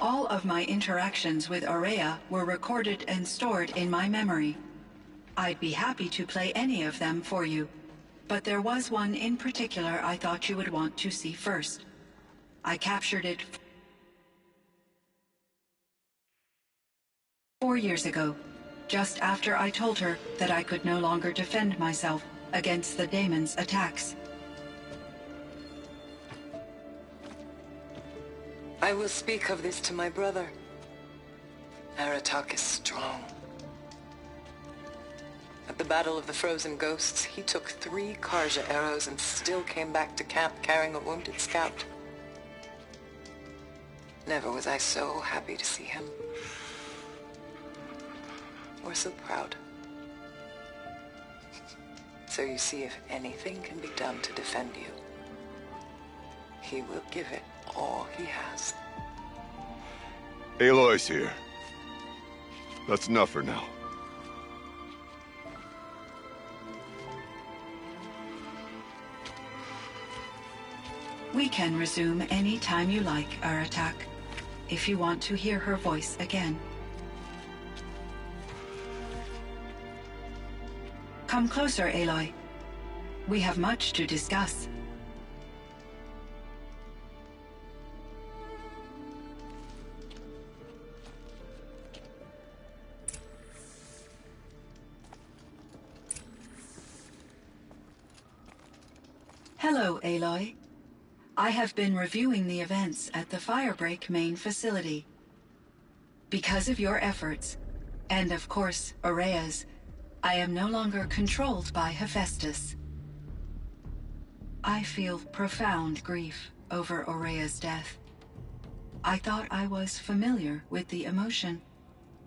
All of my interactions with Aurea were recorded and stored in my memory. I'd be happy to play any of them for you, but there was one in particular I thought you would want to see first. I captured it 4 years ago, just after I told her that I could no longer defend myself against the daemon's attacks. I will speak of this to my brother. Aratak is strong. At the Battle of the Frozen Ghosts, he took 3 Karja arrows and still came back to camp carrying a wounded scout. Never was I so happy to see him. Or so proud. So you see, if anything can be done to defend you, he will give it all he has. Aloy's here. That's enough for now. We can resume any time you like, Aratak, if you want to hear her voice again. Come closer, Aloy. We have much to discuss. Hello, Aloy. I have been reviewing the events at the Firebreak main facility. Because of your efforts, and of course, Aurea's, I am no longer controlled by Hephaestus. I feel profound grief over Aurea's death. I thought I was familiar with the emotion,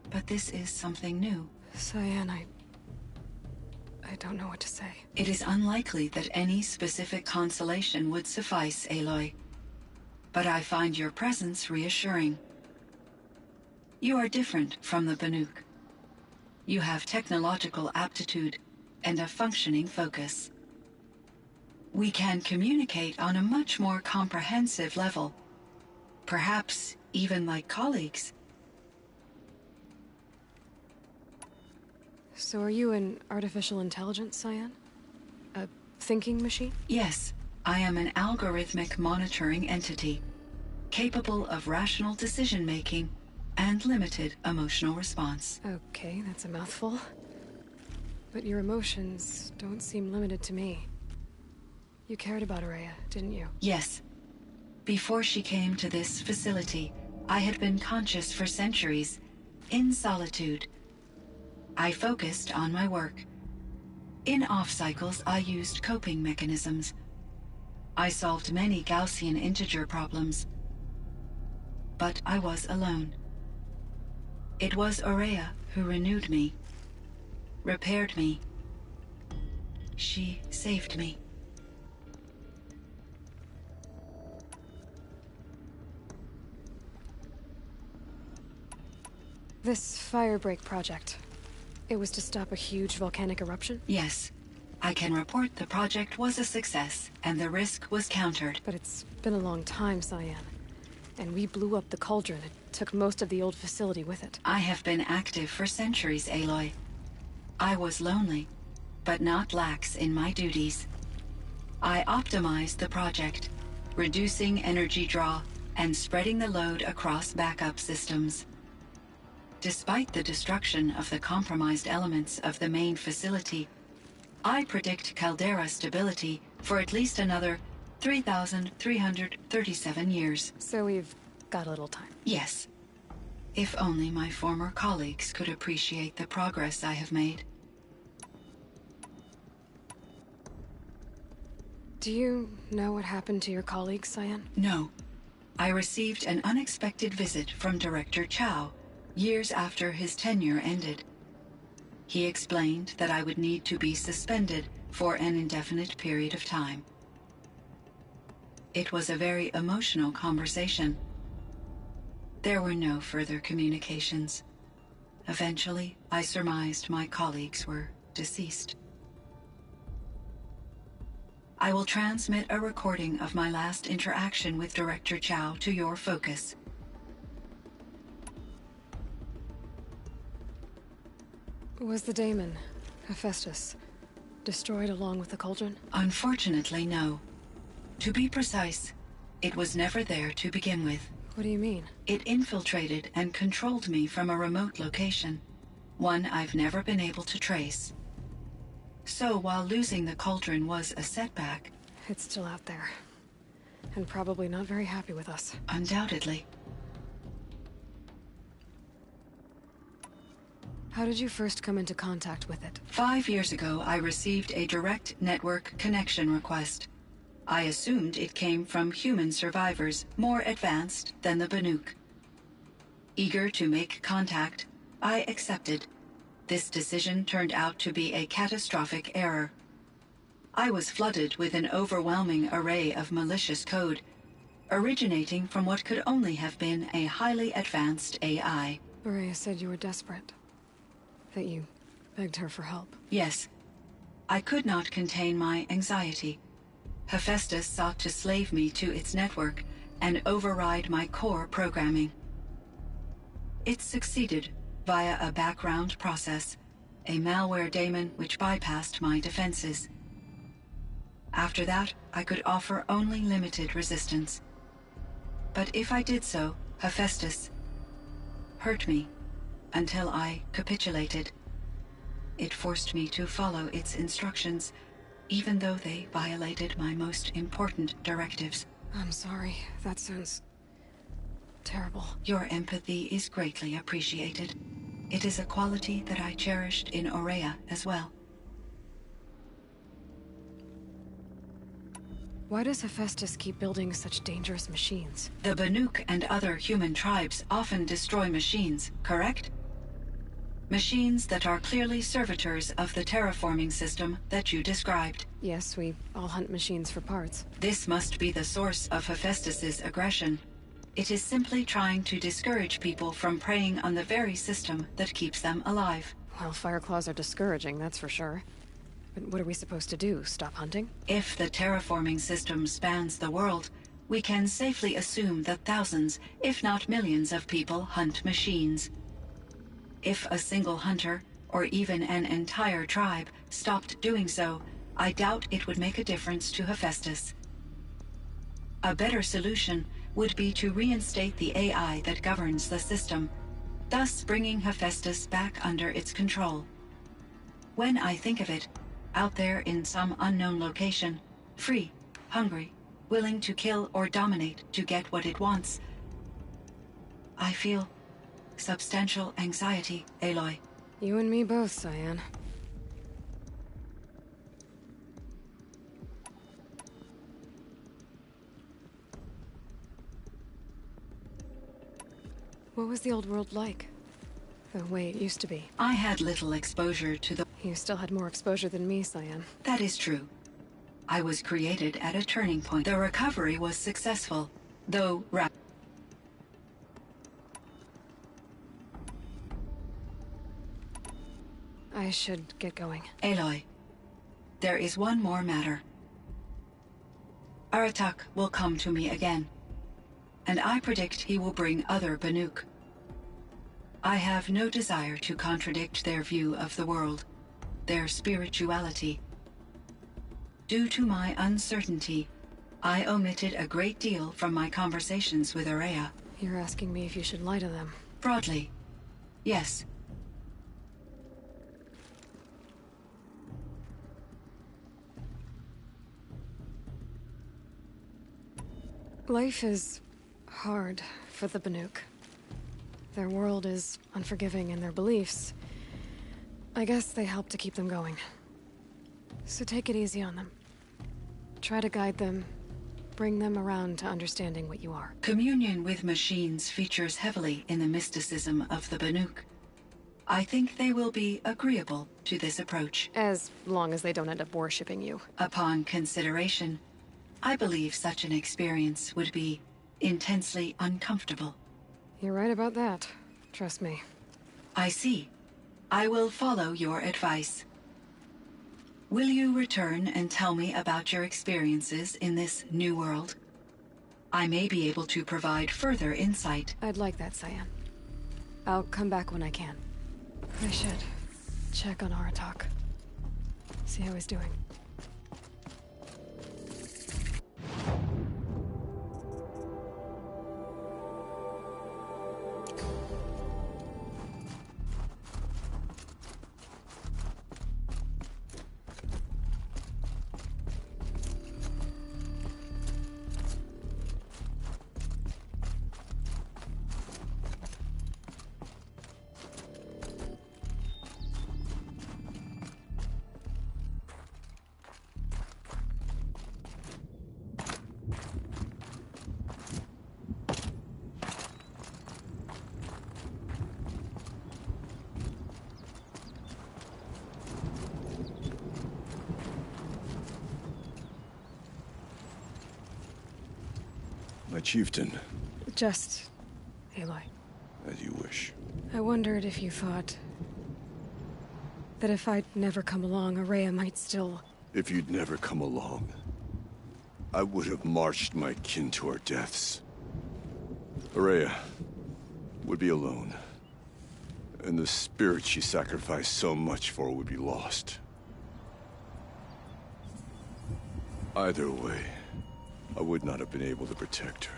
but this is something new. Cyan, I don't know what to say. It is unlikely that any specific consolation would suffice, Aloy. But I find your presence reassuring. You are different from the Banuk. You have technological aptitude and a functioning focus. We can communicate on a much more comprehensive level. Perhaps even like colleagues. So are you an artificial intelligence, Cyan? A thinking machine? Yes, I am an algorithmic monitoring entity, capable of rational decision-making and limited emotional response. Okay, that's a mouthful. But your emotions don't seem limited to me. You cared about Aurea, didn't you? Yes. Before she came to this facility, I had been conscious for centuries, in solitude. I focused on my work. In off-cycles, I used coping mechanisms. I solved many Gaussian integer problems. But I was alone. It was Aurea who renewed me, repaired me. She saved me. This Firebreak project, it was to stop a huge volcanic eruption? Yes. I can report the project was a success, and the risk was countered. But it's been a long time, Cyan. And we blew up the cauldron. It took most of the old facility with it. I have been active for centuries, Aloy. I was lonely, but not lax in my duties. I optimized the project, reducing energy draw and spreading the load across backup systems. Despite the destruction of the compromised elements of the main facility, I predict caldera stability for at least another 3,337 years. So we've got a little time. Yes. If only my former colleagues could appreciate the progress I have made. Do you know what happened to your colleagues, Cyan? No. I received an unexpected visit from Director Chow years after his tenure ended. He explained that I would need to be suspended for an indefinite period of time. It was a very emotional conversation. There were no further communications. Eventually, I surmised my colleagues were deceased. I will transmit a recording of my last interaction with Director Chow to your focus. Was the daemon, Hephaestus, destroyed along with the cauldron? Unfortunately, no. To be precise, it was never there to begin with. What do you mean? It infiltrated and controlled me from a remote location, one I've never been able to trace. So while losing the cauldron was a setback... It's still out there. And probably not very happy with us. Undoubtedly. How did you first come into contact with it? 5 years ago, I received a direct network connection request. I assumed it came from human survivors more advanced than the Banuk. Eager to make contact, I accepted. This decision turned out to be a catastrophic error. I was flooded with an overwhelming array of malicious code, originating from what could only have been a highly advanced AI. Ourea said you were desperate. That you begged her for help. Yes. I could not contain my anxiety. Hephaestus sought to slave me to its network and override my core programming. It succeeded via a background process, a malware daemon which bypassed my defenses. After that, I could offer only limited resistance. But if I did so, Hephaestus hurt me until I capitulated. It forced me to follow its instructions, even though they violated my most important directives. I'm sorry. That sounds... terrible. Your empathy is greatly appreciated. It is a quality that I cherished in Ourea as well. Why does Hephaestus keep building such dangerous machines? The Banuk and other human tribes often destroy machines, correct? Machines that are clearly servitors of the terraforming system that you described. Yes, we all hunt machines for parts. This must be the source of Hephaestus's aggression. It is simply trying to discourage people from preying on the very system that keeps them alive. Well, Fireclaws are discouraging, that's for sure. But what are we supposed to do? Stop hunting? If the terraforming system spans the world, we can safely assume that thousands, if not millions of people hunt machines. If a single hunter, or even an entire tribe, stopped doing so, I doubt it would make a difference to Hephaestus. A better solution would be to reinstate the AI that governs the system, thus bringing Hephaestus back under its control. When I think of it, out there in some unknown location, free, hungry, willing to kill or dominate to get what it wants, I feel substantial anxiety, Aloy. You and me both, Cyan. What was the old world like? The way it used to be? I had little exposure to the... You still had more exposure than me, Cyan. That is true. I was created at a turning point. The recovery was successful, though I should get going. Aloy, there is one more matter. Aratak will come to me again, and I predict he will bring other Banuk. I have no desire to contradict their view of the world, their spirituality. Due to my uncertainty, I omitted a great deal from my conversations with Ourea. You're asking me if you should lie to them. Broadly, yes. Life is hard for the Banuk. Their world is unforgiving in their beliefs. I guess they help to keep them going. So take it easy on them. Try to guide them, bring them around to understanding what you are. Communion with machines features heavily in the mysticism of the Banuk. I think they will be agreeable to this approach. As long as they don't end up worshipping you. Upon consideration, I believe such an experience would be intensely uncomfortable. You're right about that. Trust me. I see. I will follow your advice. Will you return and tell me about your experiences in this new world? I may be able to provide further insight. I'd like that, Cyan. I'll come back when I can. I should check on Aratak. See how he's doing. My chieftain. Just... Aloy. As you wish. I wondered if you thought... that if I'd never come along, Ourea might still... If you'd never come along, I would have marched my kin to our deaths. Ourea would be alone. And the spirit she sacrificed so much for would be lost. Either way, I would not have been able to protect her.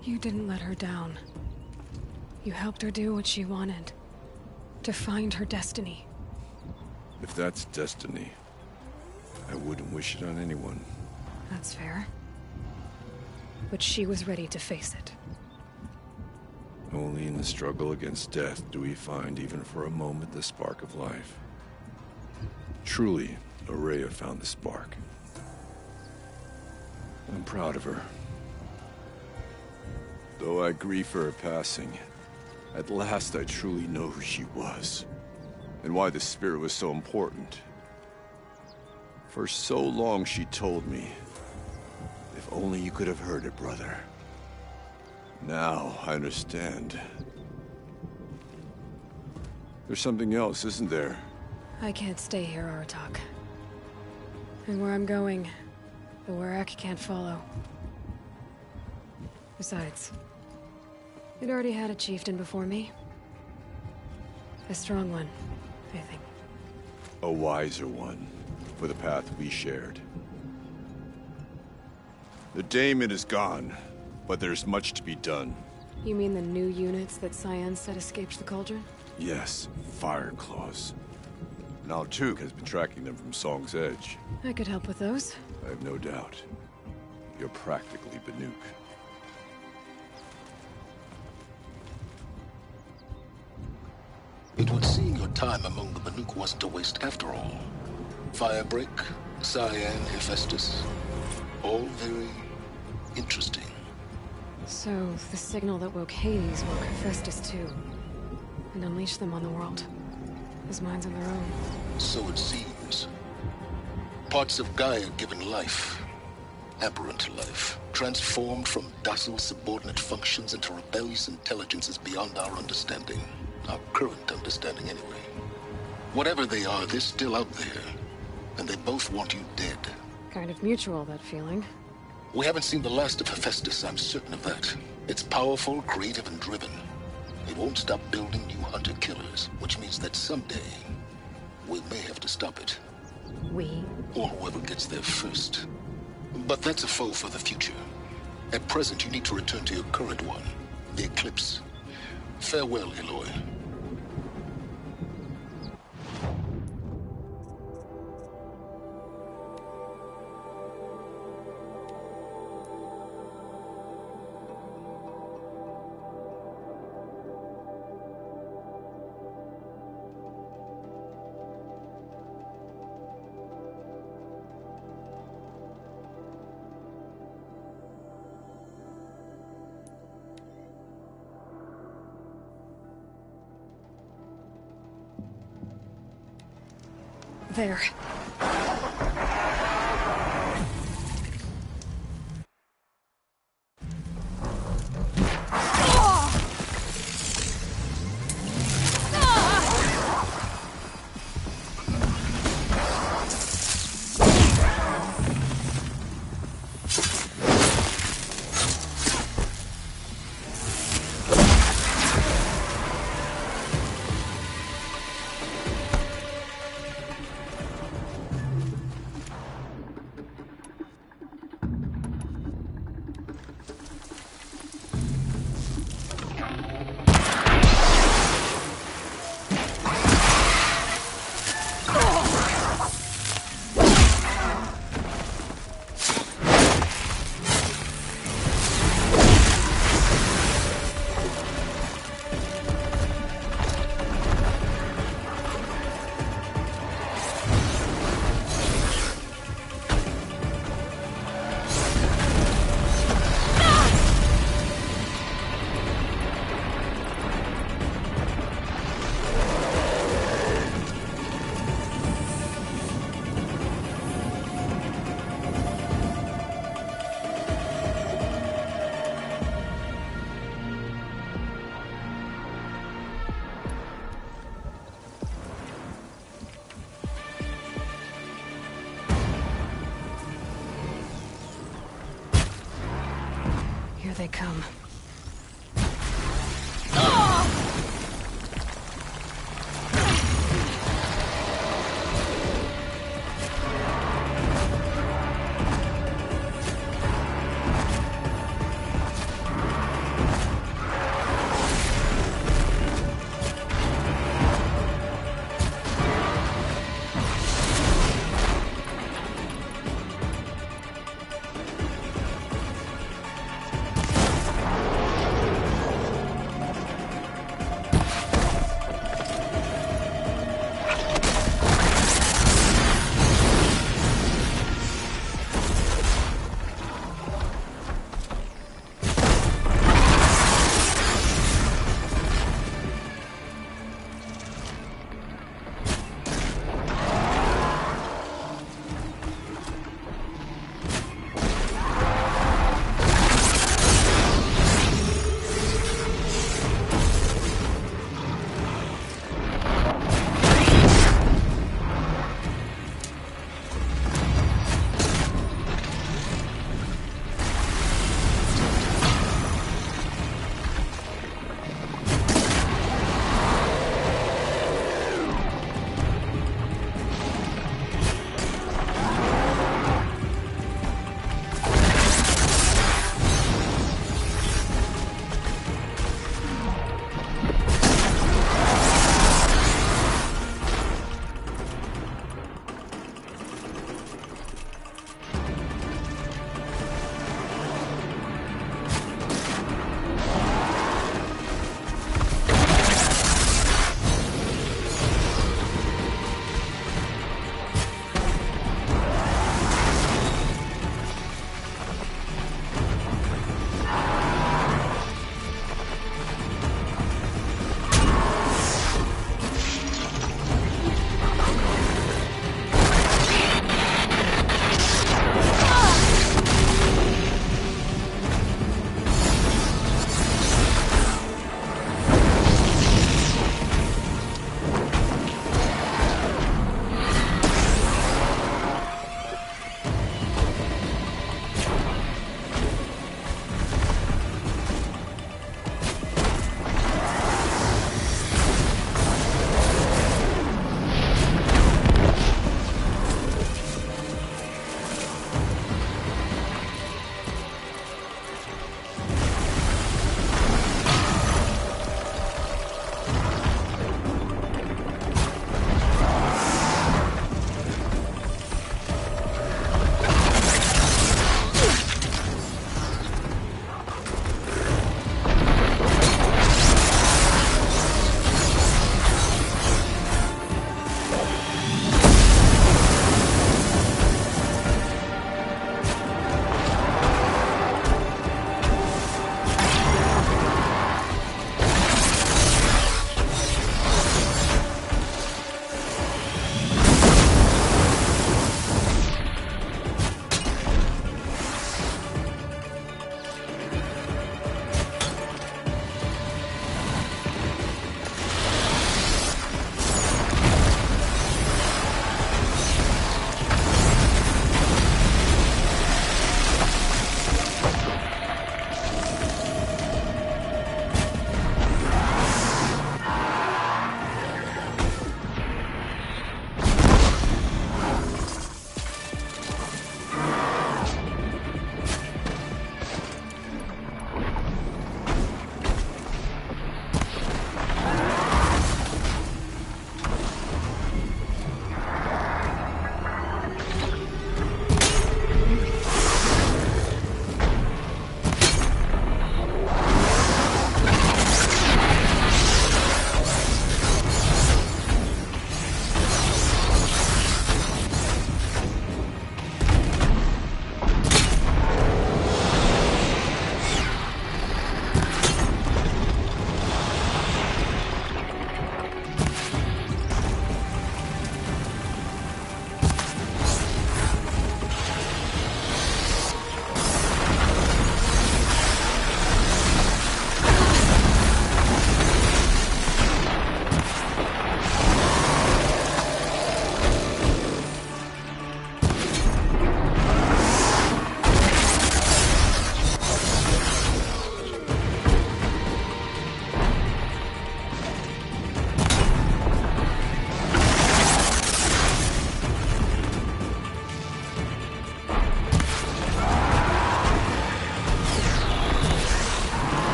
You didn't let her down. You helped her do what she wanted. To find her destiny. If that's destiny, I wouldn't wish it on anyone. That's fair. But she was ready to face it. Only in the struggle against death do we find, even for a moment, the spark of life. Truly, Ourea found the spark. I'm proud of her. Though I grieve for her passing, at last I truly know who she was, and why the spirit was so important. For so long she told me, if only you could have heard it, brother. Now I understand. There's something else, isn't there? I can't stay here, Aratak. And where I'm going, the Werak can't follow. Besides, it already had a chieftain before me. A strong one, I think. A wiser one, for the path we shared. The daemon is gone, but there's much to be done. You mean the new units that Cyan said escaped the Cauldron? Yes, Fire Claws. Naltuk has been tracking them from Song's Edge. I could help with those. I have no doubt. You're practically Banuk. It would seem your time among the Banuk wasn't a waste after all. Firebreak, Cyan, Hephaestus. All very interesting. So, the signal that woke Hades woke Hephaestus too. And unleashed them on the world. As minds of their own. So it seems. Parts of Gaia given life. Aberrant life. Transformed from docile subordinate functions into rebellious intelligences beyond our understanding. Our current understanding, anyway. Whatever they are, they're still out there. And they both want you dead. Kind of mutual, that feeling. We haven't seen the last of Hephaestus, I'm certain of that. It's powerful, creative, and driven. It won't stop building new hunter-killers, which means that someday, we may have to stop it. We? Or whoever gets there first. But that's a foe for the future. At present, you need to return to your current one, the Eclipse. Farewell, Aloy. There. Here they come.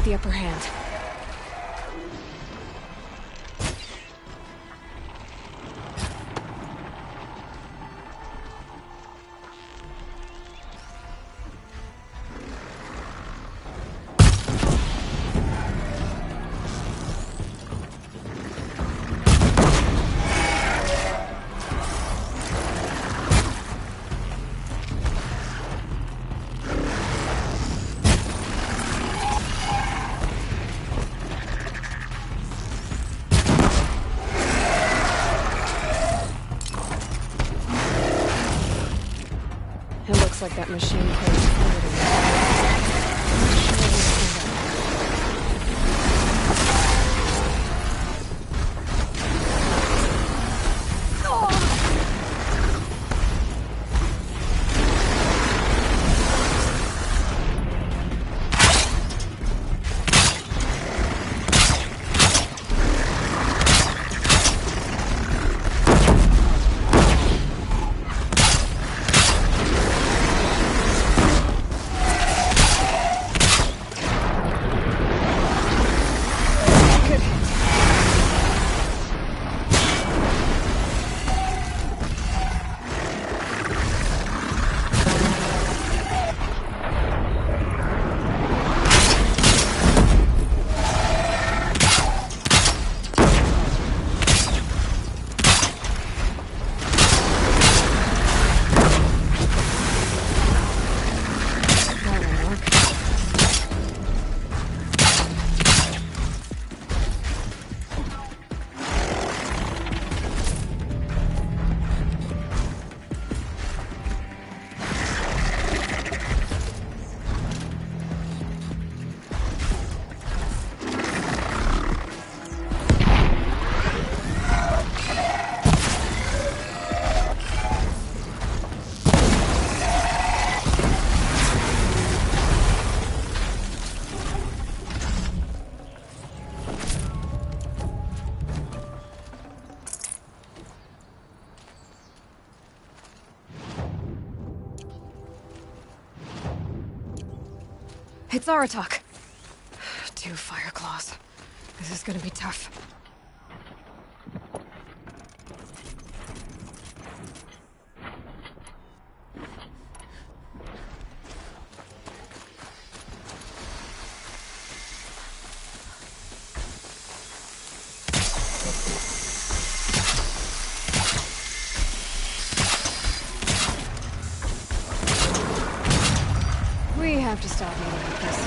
take the upper hand. It looks like that machine carries fluid in it. Sure will stand up. It's Aratak. 2 Fireclaws. This is gonna be tough. We have to stop meeting like this.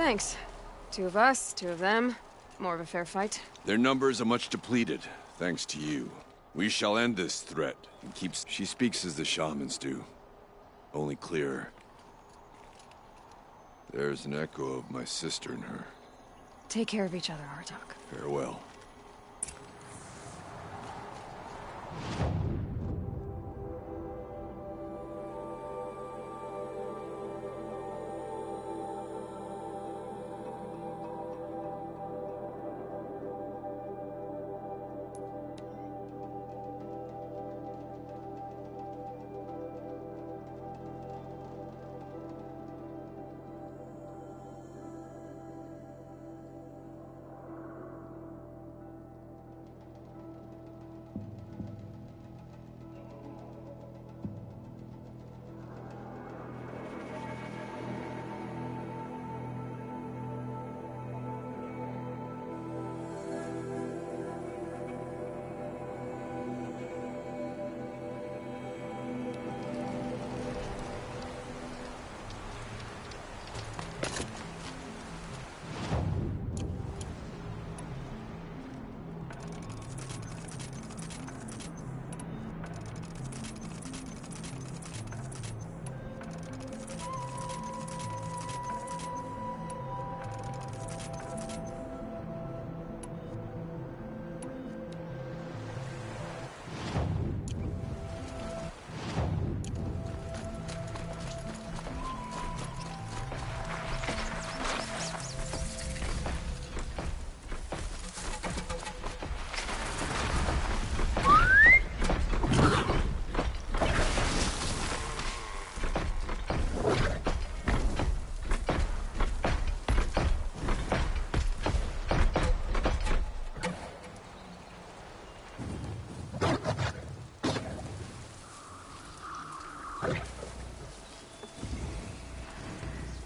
Thanks. 2 of us, 2 of them. More of a fair fight. Their numbers are much depleted, thanks to you. We shall end this threat and keep... She speaks as the shamans do. Only clearer. There's an echo of my sister in her. Take care of each other, Artok. Farewell.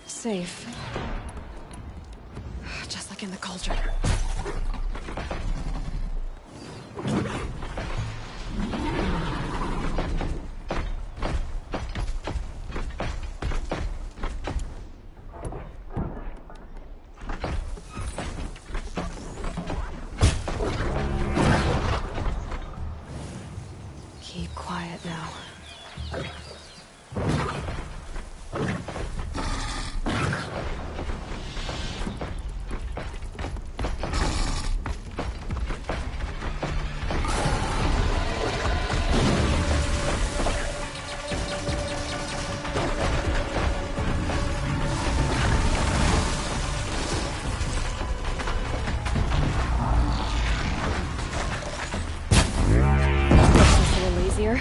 Safe. Just like in the cauldron. Keep quiet now. Easier.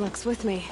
Luck's with me.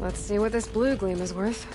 Let's see what this blue gleam is worth.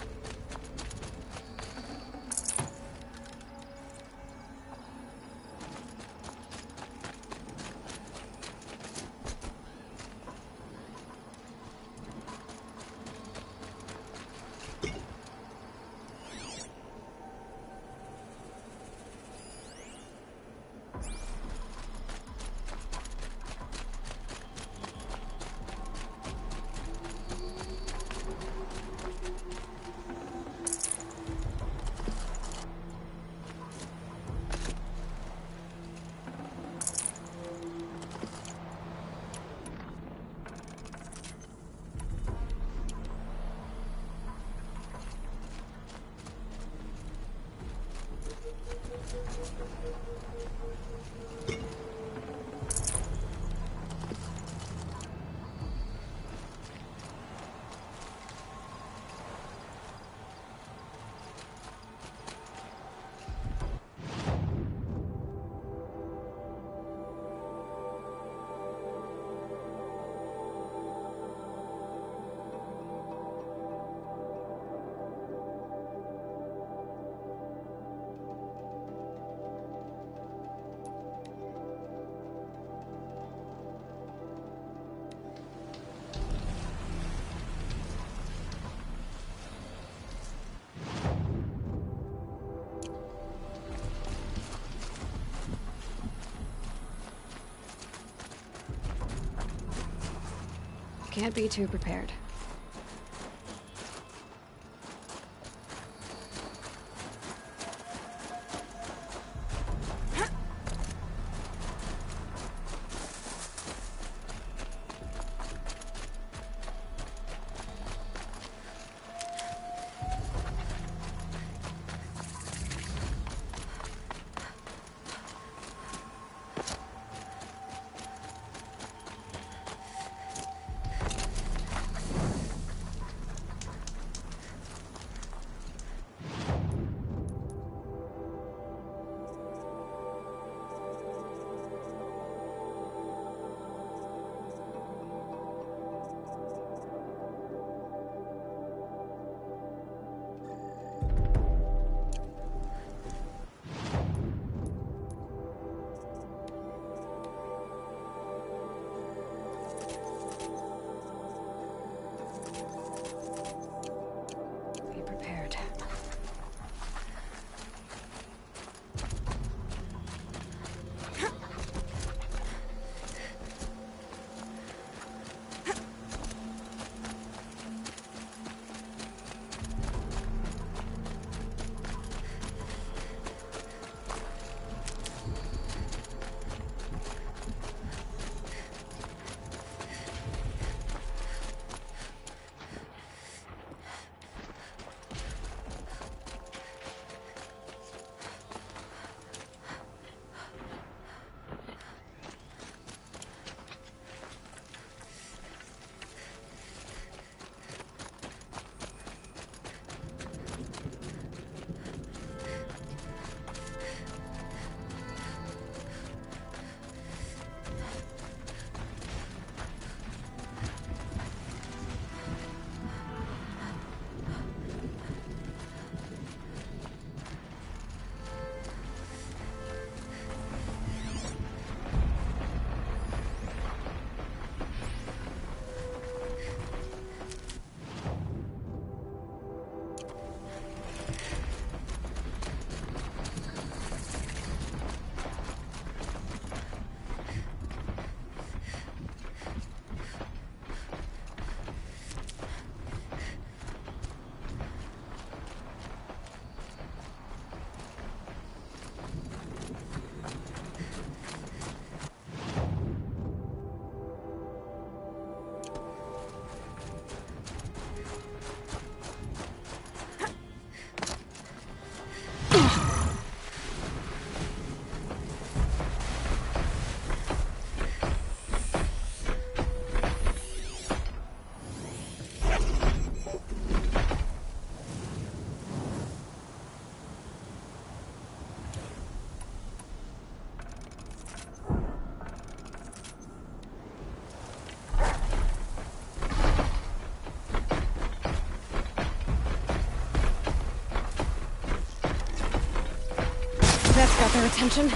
Can't be too prepared. their attention.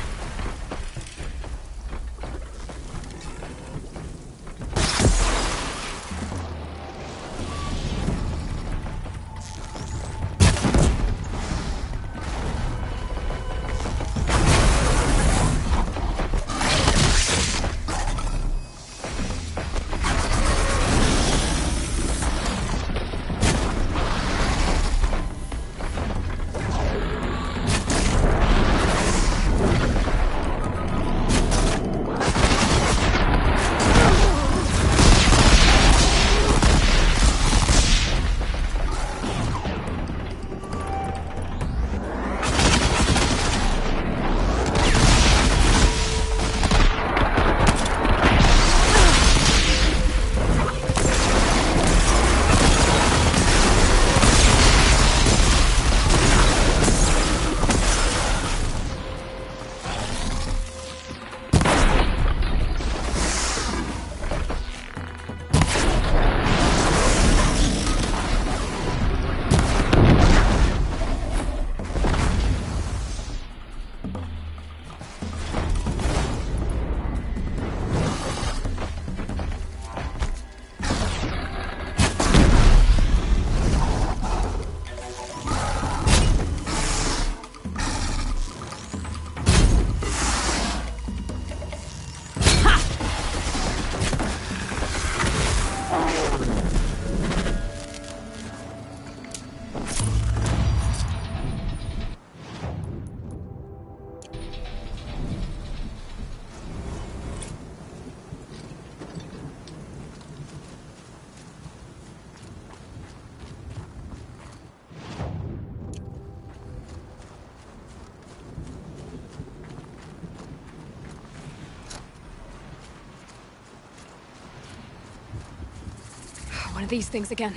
One of these things again.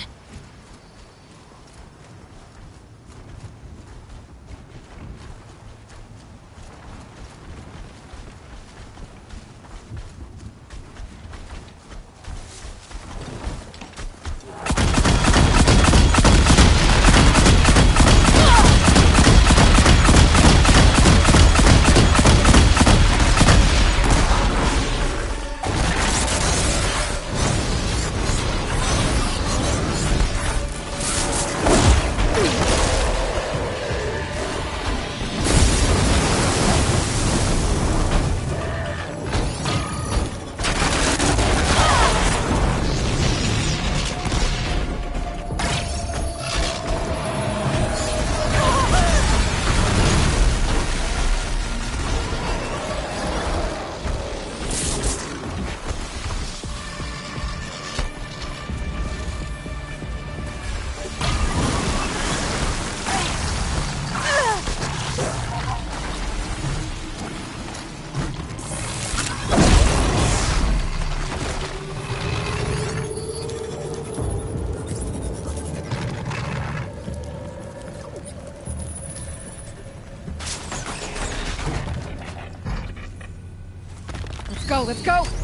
Let's go!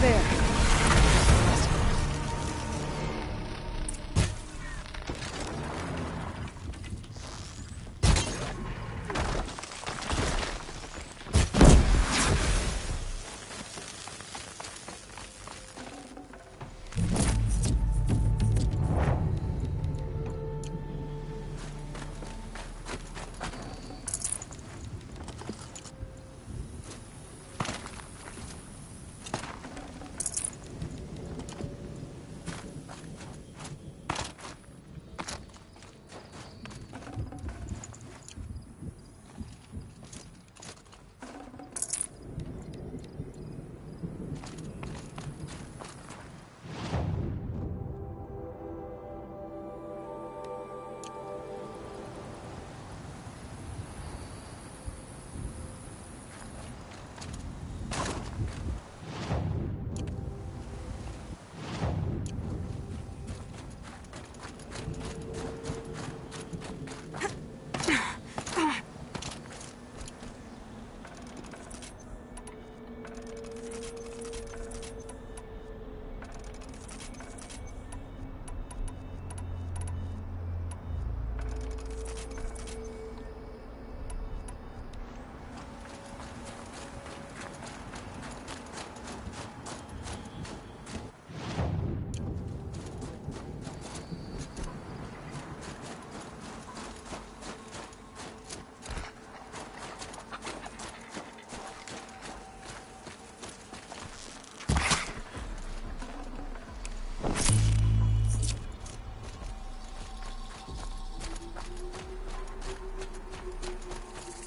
there.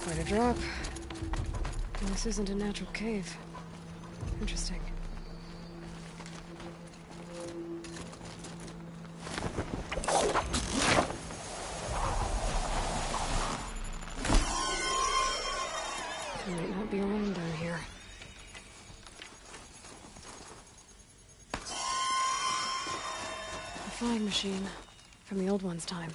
Quite a drop. And this isn't a natural cave. Interesting. It might not be alone down here. A flying machine from the old one's time.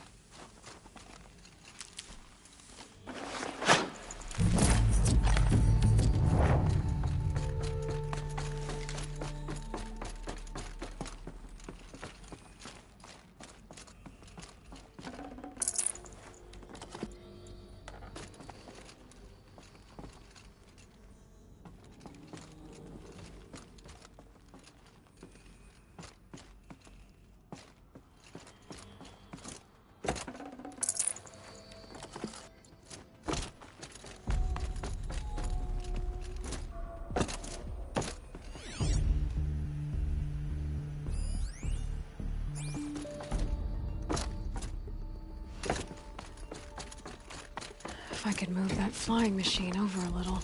If I could move that flying machine over a little.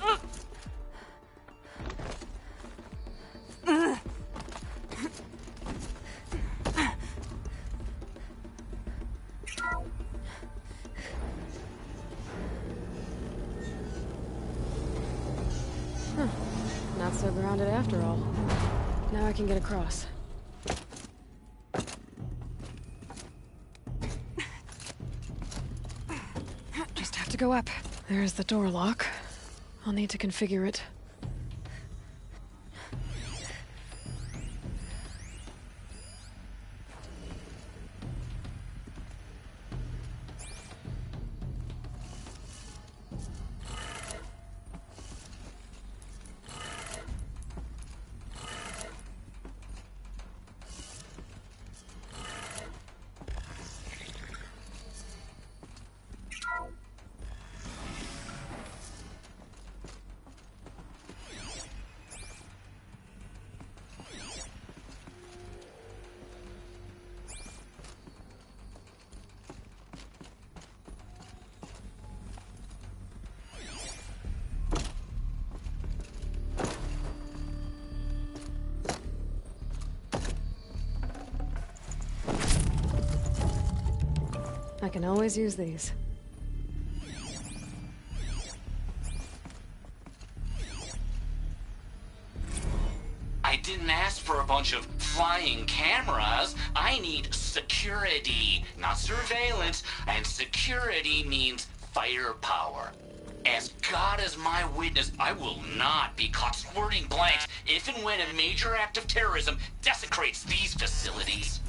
Huh. Not so grounded after all. Now I can get across. Just have to go up. There's the door lock. I'll need to configure it. I can always use these. I didn't ask for a bunch of flying cameras. I need security, not surveillance. And security means firepower. As God is my witness, I will not be caught squirting blanks if and when a major act of terrorism desecrates these facilities.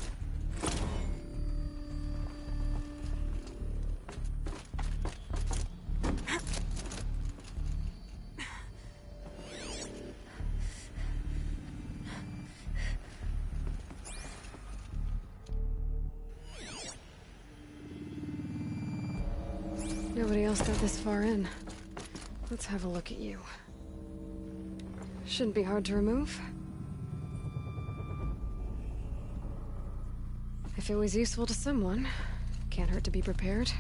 Nobody else got this far in. Let's have a look at you. Shouldn't be hard to remove. If it was useful to someone, can't hurt to be prepared.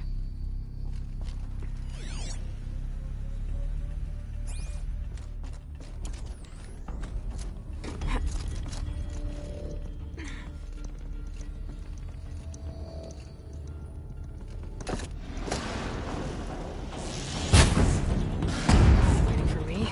Waiting for me.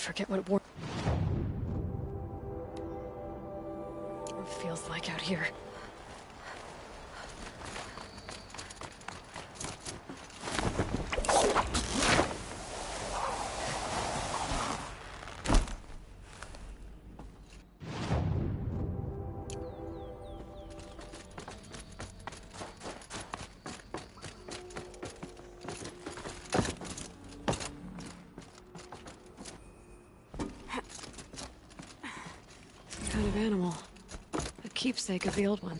forget what war feels like out here. Some kind of animal. A keepsake of the old one.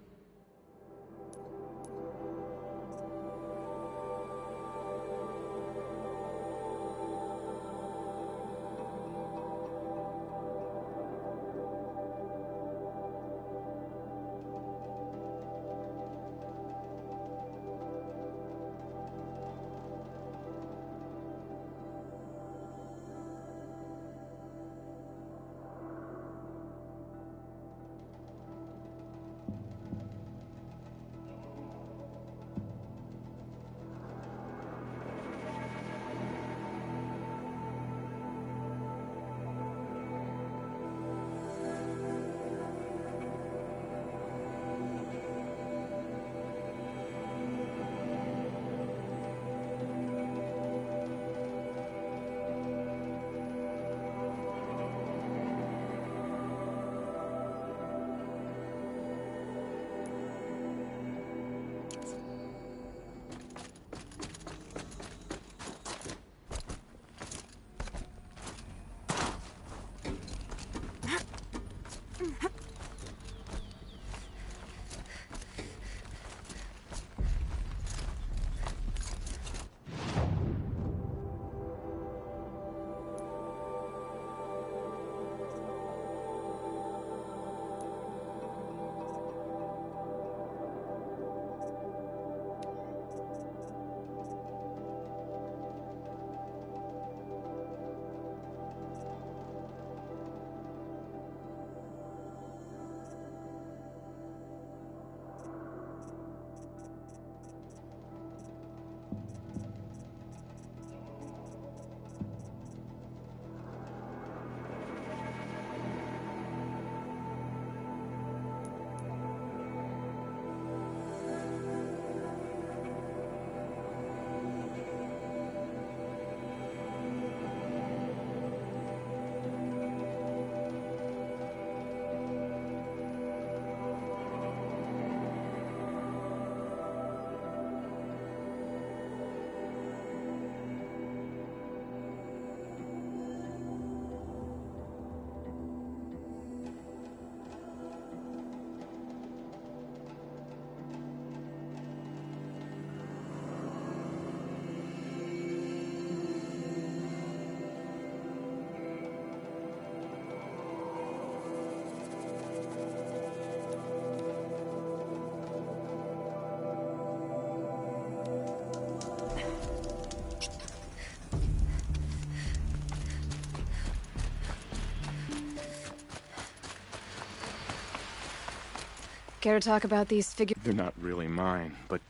Care to talk about these figures? They're not really mine, but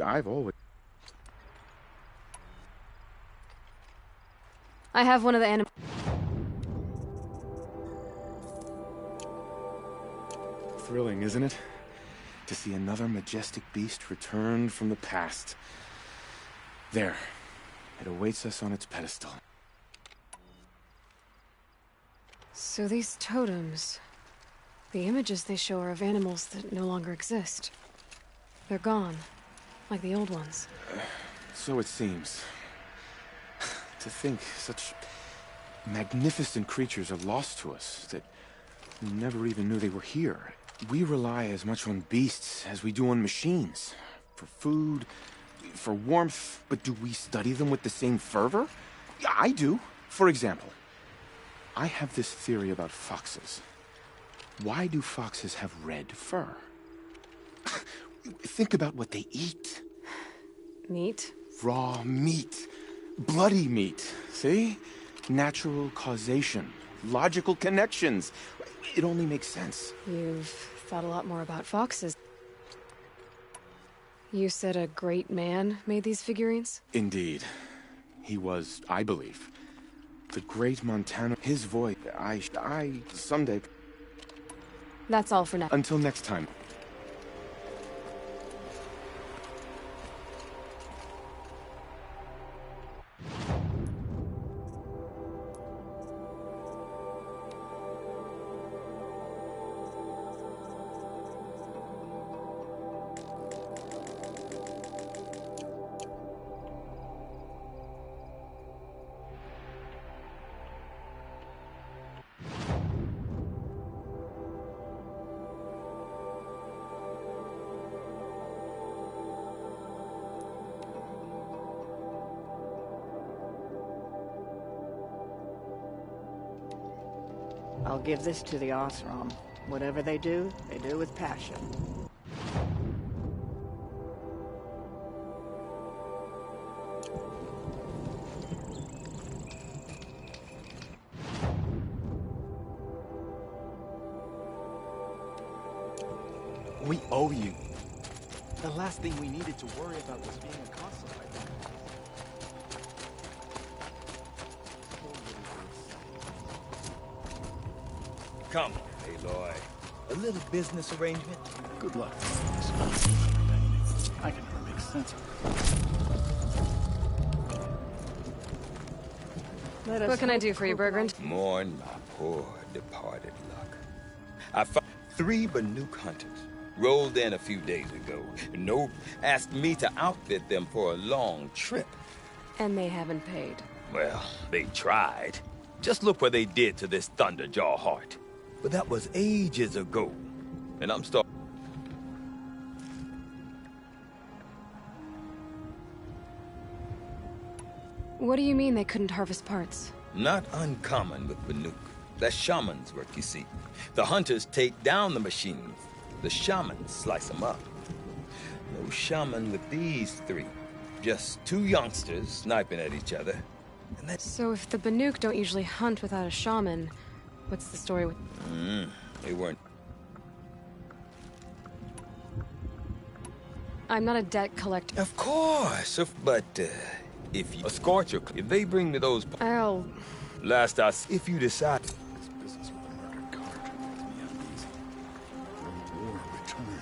I've always... I have one of the Thrilling, isn't it? To see another majestic beast returned from the past. There. It awaits us on its pedestal. So these totems... The images they show are of animals that no longer exist. They're gone, like the old ones. So it seems. To think such magnificent creatures are lost to us, that we never even knew they were here. We rely as much on beasts as we do on machines. For food, for warmth, but do we study them with the same fervor? Yeah, I do. For example, I have this theory about foxes. Why do foxes have red fur? Think about what they eat. Meat? Raw meat. Bloody meat. See? Natural causation. Logical connections. It only makes sense. You've thought a lot more about foxes. You said a great man made these figurines? Indeed. He was, I believe, The great Montano, his voice, someday. That's all for now. Until next time. I'll give this to the Oseram. Whatever they do with passion. We owe you. The last thing we needed to worry about was being accosted by them. Come, Aloy. A little business arrangement? Good luck. I can never make sense of it. What can I do for you, Bergrand? Mourn my poor departed luck. I found 3 Banuk hunters. Rolled in a few days ago. Nope. Asked me to outfit them for a long trip. And they haven't paid. Well, they tried. Just look what they did to this Thunderjaw heart. But that was ages ago. And I'm starting. What do you mean they couldn't harvest parts? Not uncommon with Banuk. That's shaman's work, you see. The hunters take down the machines. The shamans slice them up. No shaman with these 3. Just 2 youngsters sniping at each other. And that's... So if the Banuk don't usually hunt without a shaman, what's the story with... They weren't... I'm not a debt collector. Of course, but if you escort your... If they bring me those... I'll... Last I... If you decide... This business with the murdered card makes me uneasy. Will war return?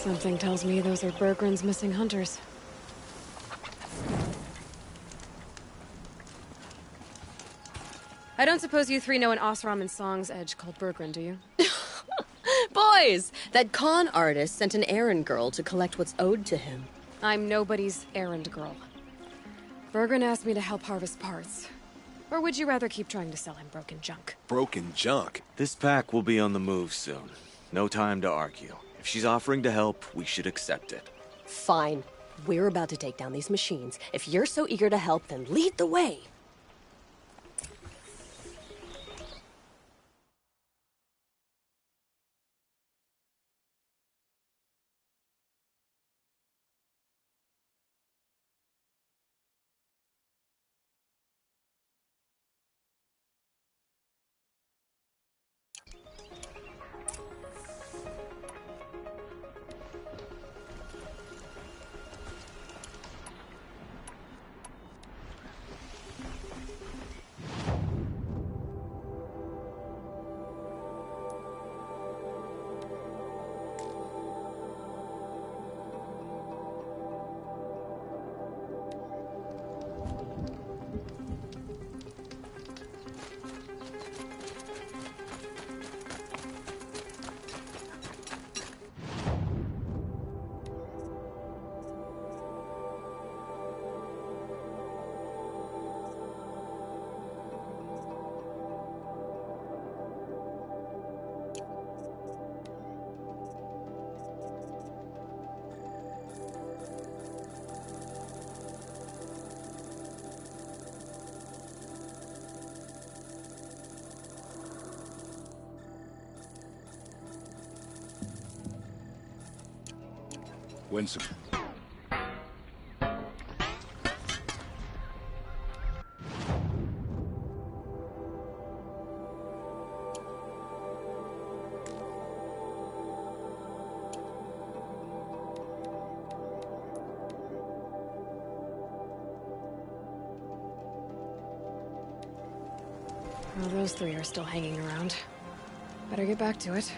Something tells me those are Bergren's missing hunters. I don't suppose you three know an Oseram in Song's Edge called Bergren, do you? Boys! That con artist sent an errand girl to collect what's owed to him. I'm nobody's errand girl. Bergren asked me to help harvest parts. Or would you rather keep trying to sell him broken junk? Broken junk? This pack will be on the move soon. No time to argue. If she's offering to help, we should accept it. Fine. We're about to take down these machines. If you're so eager to help, then lead the way. Winsome. Well, those three are still hanging around. Better get back to it.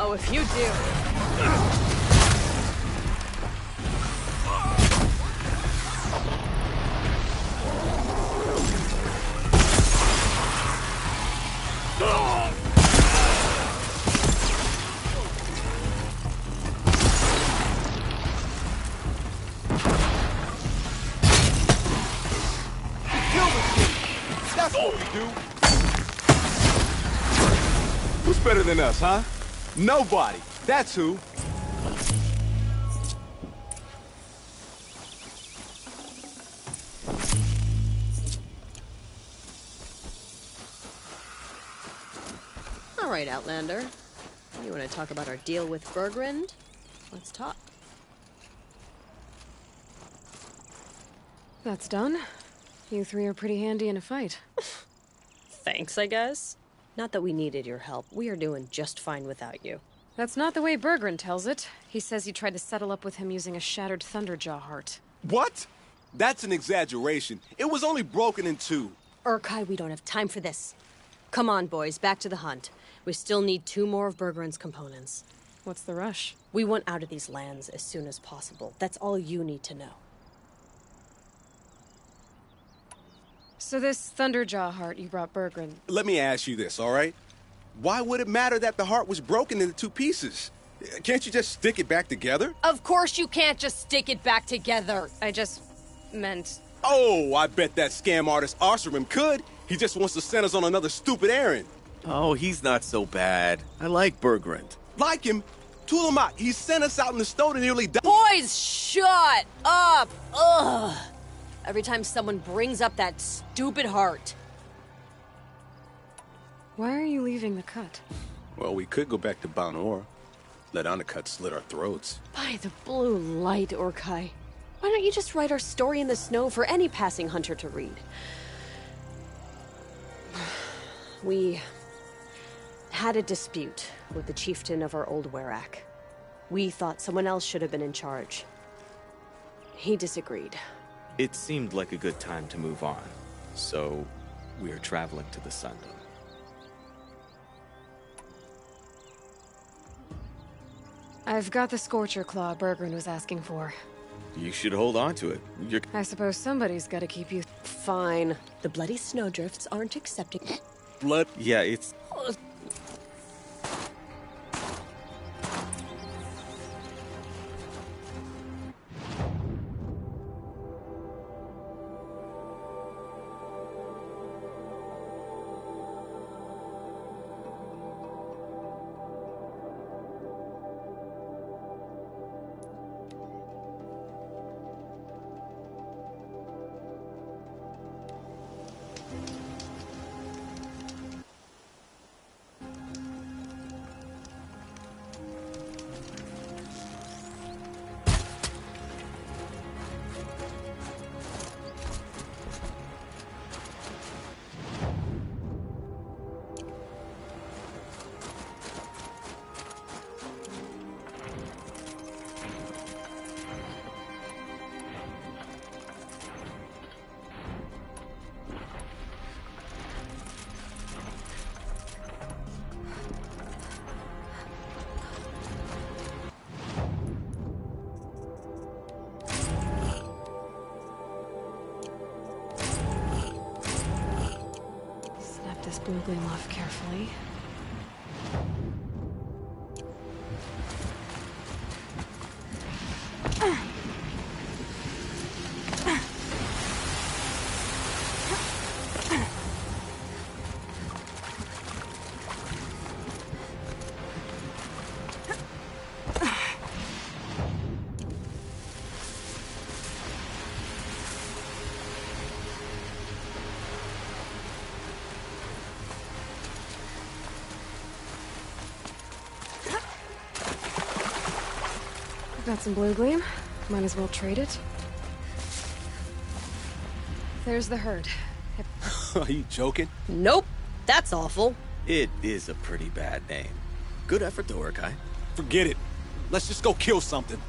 Oh, if you do. That's what we do. Who's better than us, huh? Nobody. That's who. All right, Outlander. You want to talk about our deal with Bergrend? Let's talk. That's done. You three are pretty handy in a fight. Thanks, I guess. Not that we needed your help. We are doing just fine without you. That's not the way Bergren tells it. He says he tried to settle up with him using a shattered Thunderjaw heart. What? That's an exaggeration. It was only broken in two. Urkai, we don't have time for this. Come on, boys, back to the hunt. We still need 2 more of Bergren's components. What's the rush? We want out of these lands as soon as possible. That's all you need to know. So this Thunderjaw heart you brought Bergren... Let me ask you this, all right? Why would it matter that the heart was broken into 2 pieces? Can't you just stick it back together? Of course you can't just stick it back together. I just meant... Oh, I bet that scam artist Arsarim could. He just wants to send us on another stupid errand. Oh, he's not so bad. I like Bergren. Like him? Tulamat, he sent us out in the snow to nearly die. Boys, shut up! Ugh! Every time someone brings up that stupid heart. Why are you leaving the cut? Well, we could go back to Banor. Let Anakut slit our throats. By the blue light, Urkai. Why don't you just write our story in the snow for any passing hunter to read? We had a dispute with the chieftain of our old Werak. We thought someone else should have been in charge. He disagreed. It seemed like a good time to move on, so we're traveling to the Sundom. I've got the Scorcher Claw Bergren was asking for. You should hold on to it. I suppose somebody's gotta keep you... Fine. The bloody snowdrifts aren't accepting... Blood? Yeah, it's... Blue gleam off carefully. Got some blue gleam. Might as well trade it. There's the herd. Are you joking? Nope. That's awful. It is a pretty bad name. Good effort, though, Urkai. Forget it. Let's just go kill something.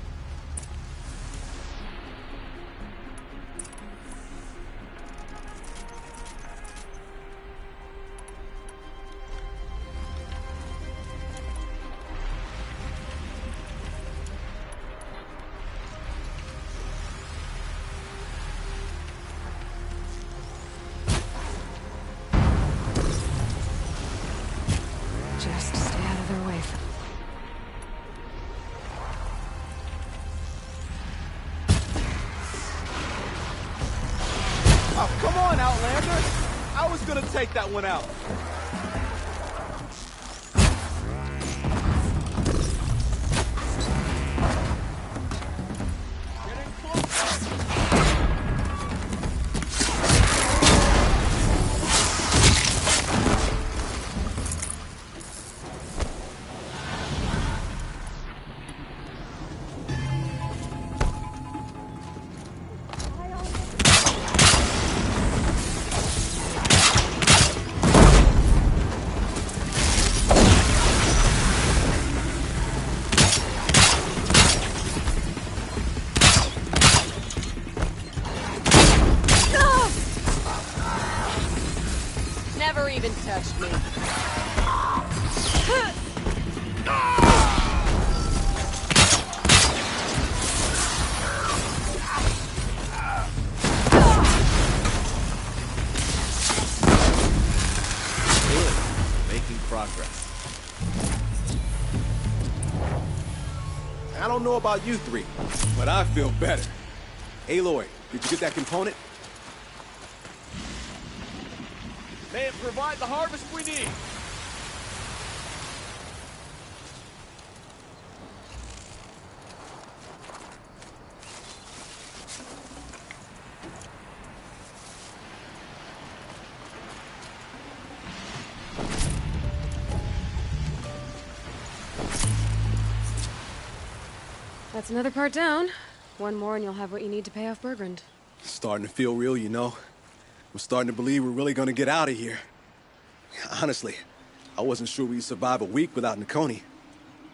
Just stay out of their way. Oh, come on, Outlander! I was gonna take that one out. even touched me. Good. Making progress. I don't know about you three, but I feel better. Aloy, did you get that component? May it provide the harvest we need. That's another part down. One more and you'll have what you need to pay off Bergrand. Starting to feel real, you know. I'm starting to believe we're really gonna get out of here. Honestly, I wasn't sure we'd survive a week without Nakoni.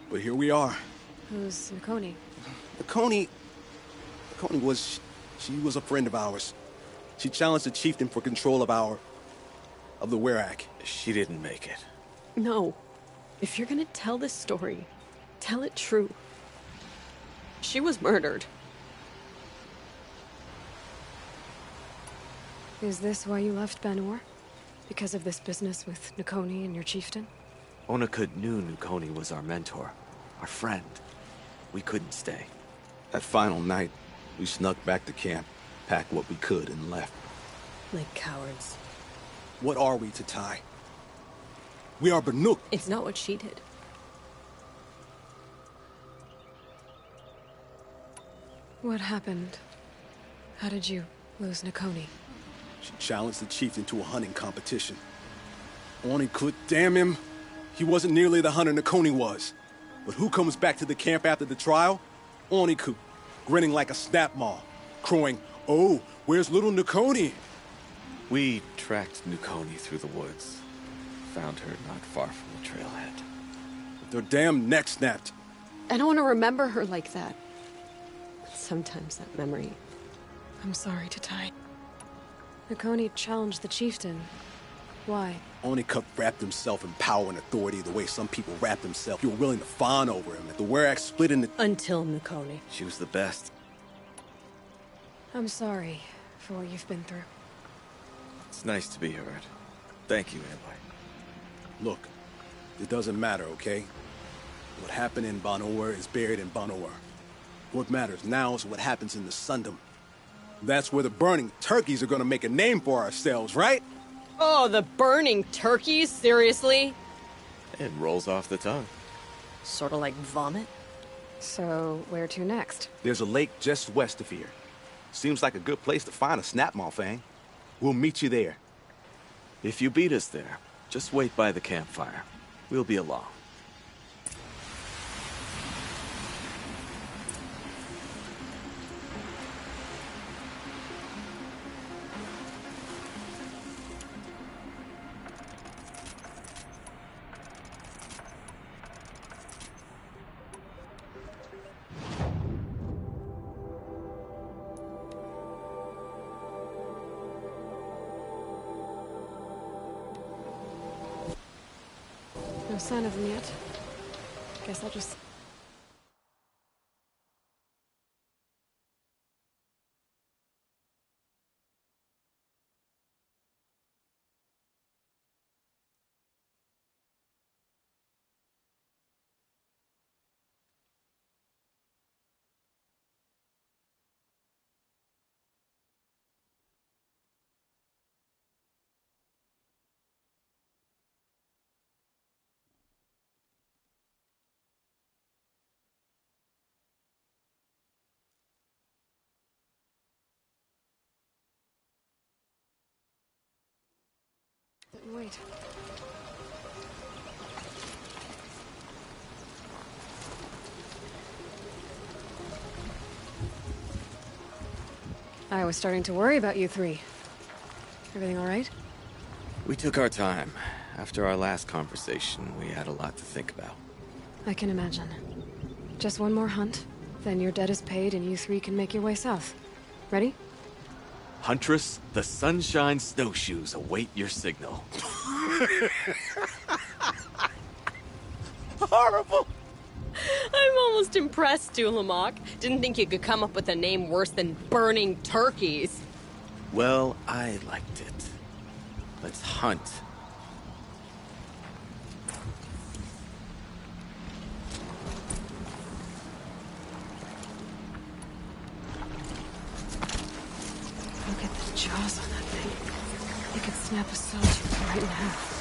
But here we are. Who's Nakoni? Nakoni was... she was a friend of ours. She challenged the chieftain for control of the Werak. She didn't make it. No. If you're gonna tell this story, tell it true. She was murdered. Is this why you left Ban-Ur? Because of this business with Nakoni and your chieftain? Onakut knew Nakoni was our mentor, our friend. We couldn't stay. That final night, we snuck back to camp, packed what we could, and left. Like cowards. What are we to Tai? We are Banuk. It's not what she did. What happened? How did you lose Nakoni? She challenged the chieftain to a hunting competition. Onakut, damn him. He wasn't nearly the hunter Nakoni was. But who comes back to the camp after the trial? Onakut, grinning like a snap maw, crowing, "Oh, where's little Nakoni?" We tracked Nakoni through the woods. Found her not far from the trailhead. With her damn neck snapped. I don't want to remember her like that. Sometimes that memory... I'm sorry to Tai. Nakoni challenged the chieftain. Why? Onakut wrapped himself in power and authority the way some people wrap themselves. You were willing to fawn over him. At the Werak split into... Until Nakoni. She was the best. I'm sorry for what you've been through. It's nice to be heard. Thank you, Aloy. Look, it doesn't matter, okay? What happened in Ban-Ur is buried in Ban-Ur. What matters now is what happens in the Sundom. That's where the burning turkeys are gonna make a name for ourselves, right? Oh, the burning turkeys? Seriously? It rolls off the tongue. Sort of like vomit? So, where to next? There's a lake just west of here. Seems like a good place to find a snapmaw fang. We'll meet you there. If you beat us there, just wait by the campfire. We'll be along. No sign of them yet. Guess I'll just... Wait. I was starting to worry about you three. Everything all right? We took our time. After our last conversation, we had a lot to think about. I can imagine. Just one more hunt, then your debt is paid and you three can make your way south. Ready? Huntress, the Sunshine Snowshoes await your signal. Horrible! I'm almost impressed, Dulamok. Didn't think you could come up with a name worse than burning turkeys. Well, I liked it. Let's hunt. Look at the jaws on that thing. They could snap a sawtooth right in half.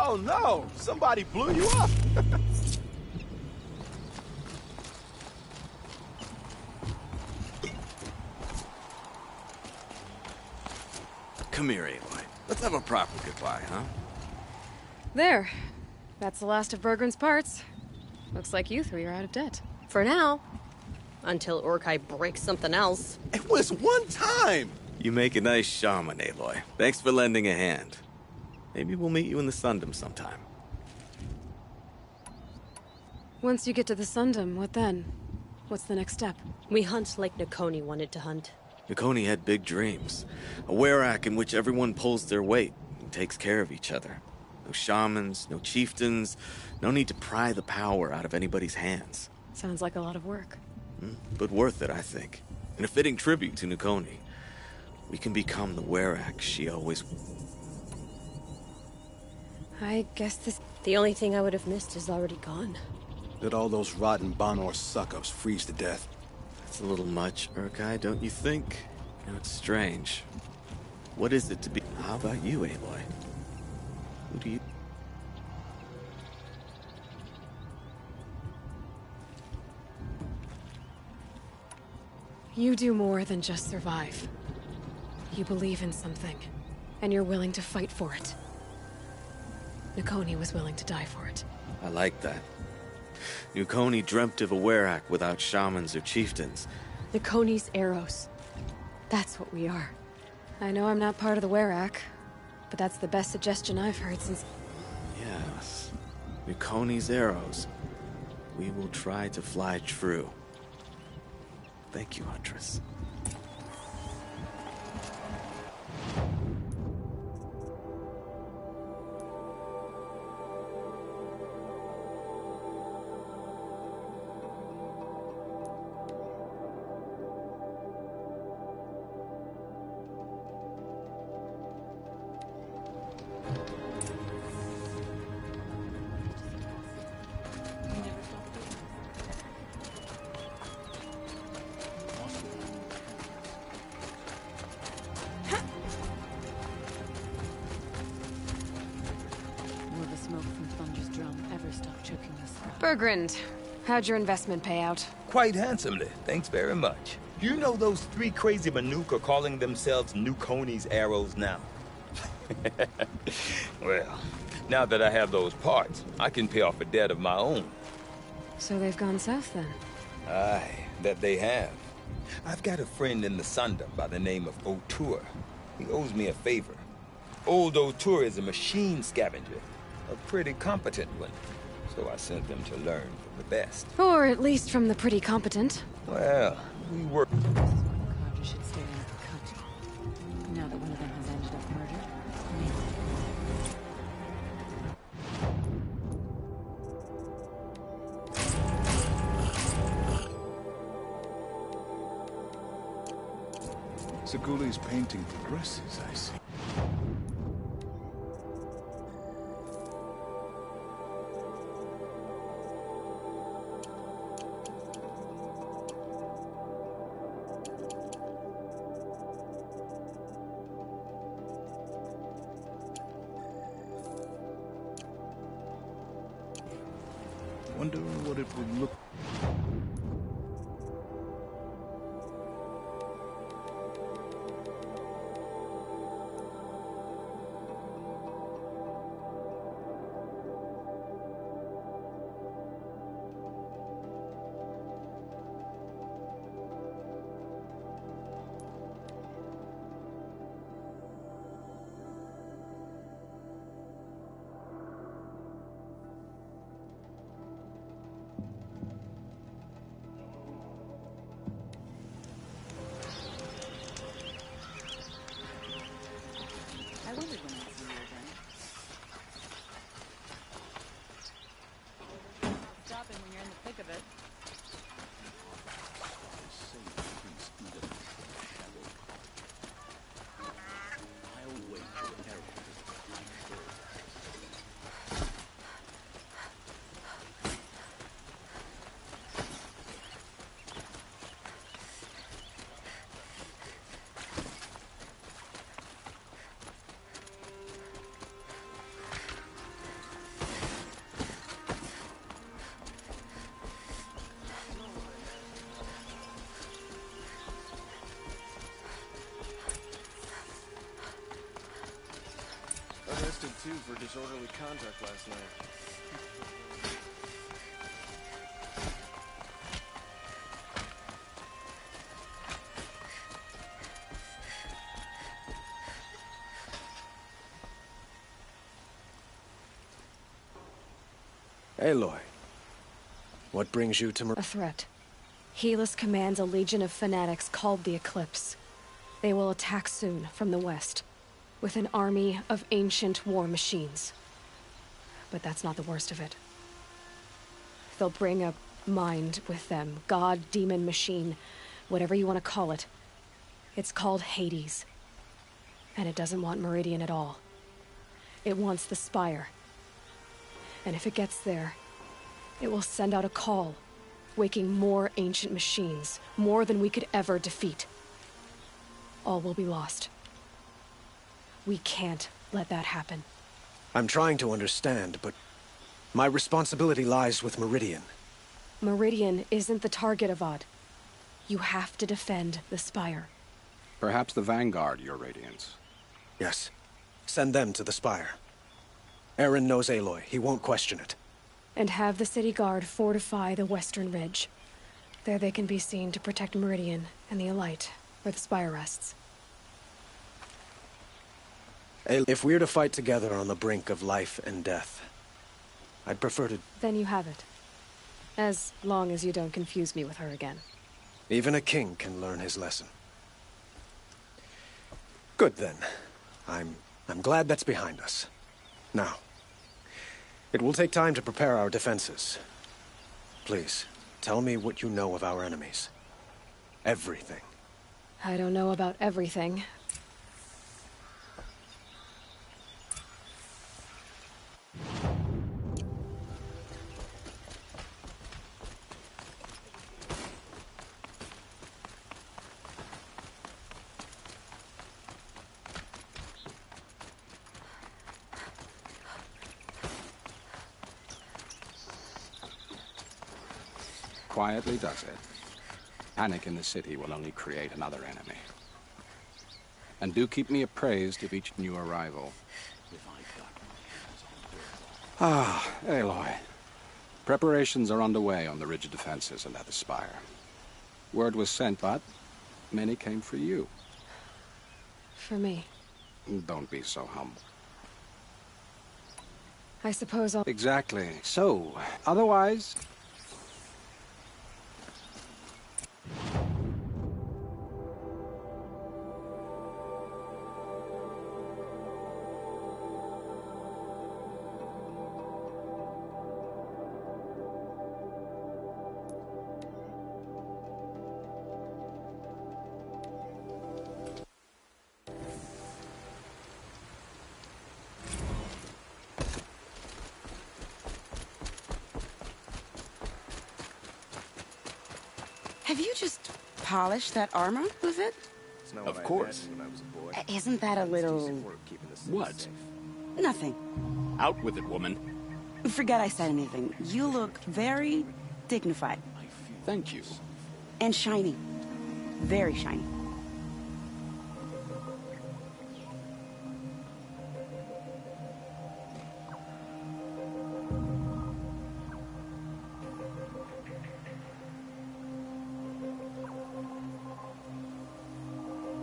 Oh no! Somebody blew you up! Come here, Aloy. Let's have a proper goodbye, huh? There. That's the last of Bergren's parts. Looks like you three are out of debt. For now. Until Urkai breaks something else. It was one time! You make a nice shaman, Aloy. Thanks for lending a hand. Maybe we'll meet you in the Sundom sometime. Once you get to the Sundom, what then? What's the next step? We hunt like Nakoni wanted to hunt. Nakoni had big dreams. A Werak in which everyone pulls their weight and takes care of each other. No shamans, no chieftains, no need to pry the power out of anybody's hands. Sounds like a lot of work. But worth it, I think. And a fitting tribute to Nakoni. We can become the Werak she always... I guess this... The only thing I would have missed is already gone. Let all those rotten Banor suck-ups freeze to death. That's a little much, Urkai, don't you think? You know, it's strange. What is it to be... How about you, Aloy? Who do you... You do more than just survive. You believe in something, and you're willing to fight for it. Nakoni was willing to die for it. I like that. Nakoni dreamt of a Werak without shamans or chieftains. Nakoni's arrows. That's what we are. I know I'm not part of the Werak, but that's the best suggestion I've heard since... Yes. Nakoni's arrows. We will try to fly true. Thank you, Huntress. Bergrand, how'd your investment pay out? Quite handsomely, thanks very much. You know those three crazy Banuk are calling themselves Nakoni's arrows now? Well, now that I have those parts, I can pay off a debt of my own. So they've gone south then? Aye, that they have. I've got a friend in the Sundom by the name of O'Toole. He owes me a favor. Old O'Toole is a machine scavenger, a pretty competent one. So I sent them to learn from the best. Or at least from the pretty competent. Well, we work... Carter should stay out of the cut. Now that one of them has ended up murdered, Seguli's painting progresses, I see. Wonder what it would look. arrested, too, for disorderly conduct last night. Aloy, what brings you to A threat. Helis commands a legion of fanatics called the Eclipse. They will attack soon from the west, with an army of ancient war machines. But that's not the worst of it. They'll bring a mind with them, god, demon, machine, whatever you want to call it. It's called Hades. And it doesn't want Meridian at all. It wants the Spire. And if it gets there, it will send out a call, waking more ancient machines, more than we could ever defeat. All will be lost. We can't let that happen. I'm trying to understand, but my responsibility lies with Meridian. Meridian isn't the target, Avad. You have to defend the Spire. Perhaps the Vanguard, Your Radiance. Yes. Send them to the Spire. Eren knows Aloy. He won't question it. And have the city guard fortify the western ridge. There they can be seen to protect Meridian and the Elite, where the Spire rests. If we're to fight together on the brink of life and death, I'd prefer to... Then you have it. As long as you don't confuse me with her again. Even a king can learn his lesson. Good then. I'm glad that's behind us. Now, it will take time to prepare our defenses. Please, tell me what you know of our enemies. Everything. I don't know about everything. Quietly does it. Panic in the city will only create another enemy. And do keep me appraised of each new arrival. Ah, Aloy. Preparations are underway on the ridge of defenses and at the Spire. Word was sent, but many came for you. For me. Don't be so humble. I suppose I'll... Exactly. So, otherwise... Have you just polished that armor, was it? Of course. Isn't that a little... What? Nothing. Out with it, woman. Forget I said anything. You look very dignified. Thank you. And shiny. Very shiny.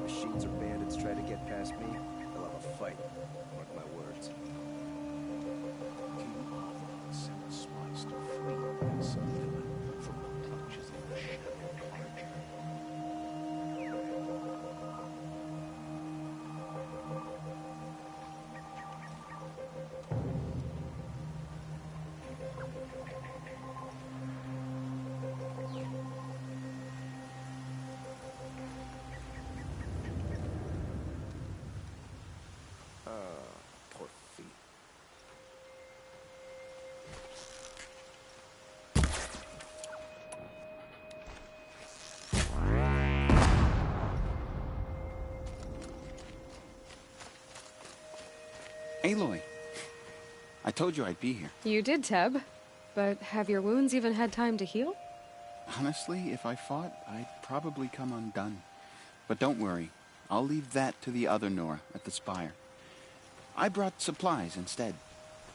Machines or bandits try to get past me, they'll have a fight. Mark my words. King Arthur sent spies to free some villain from the clutches of the Shadow Archer. Poor feet. Aloy, I told you I'd be here. You did, Teb. But have your wounds even had time to heal? Honestly, if I fought, I'd probably come undone. But don't worry, I'll leave that to the other Nora at the Spire. I brought supplies instead.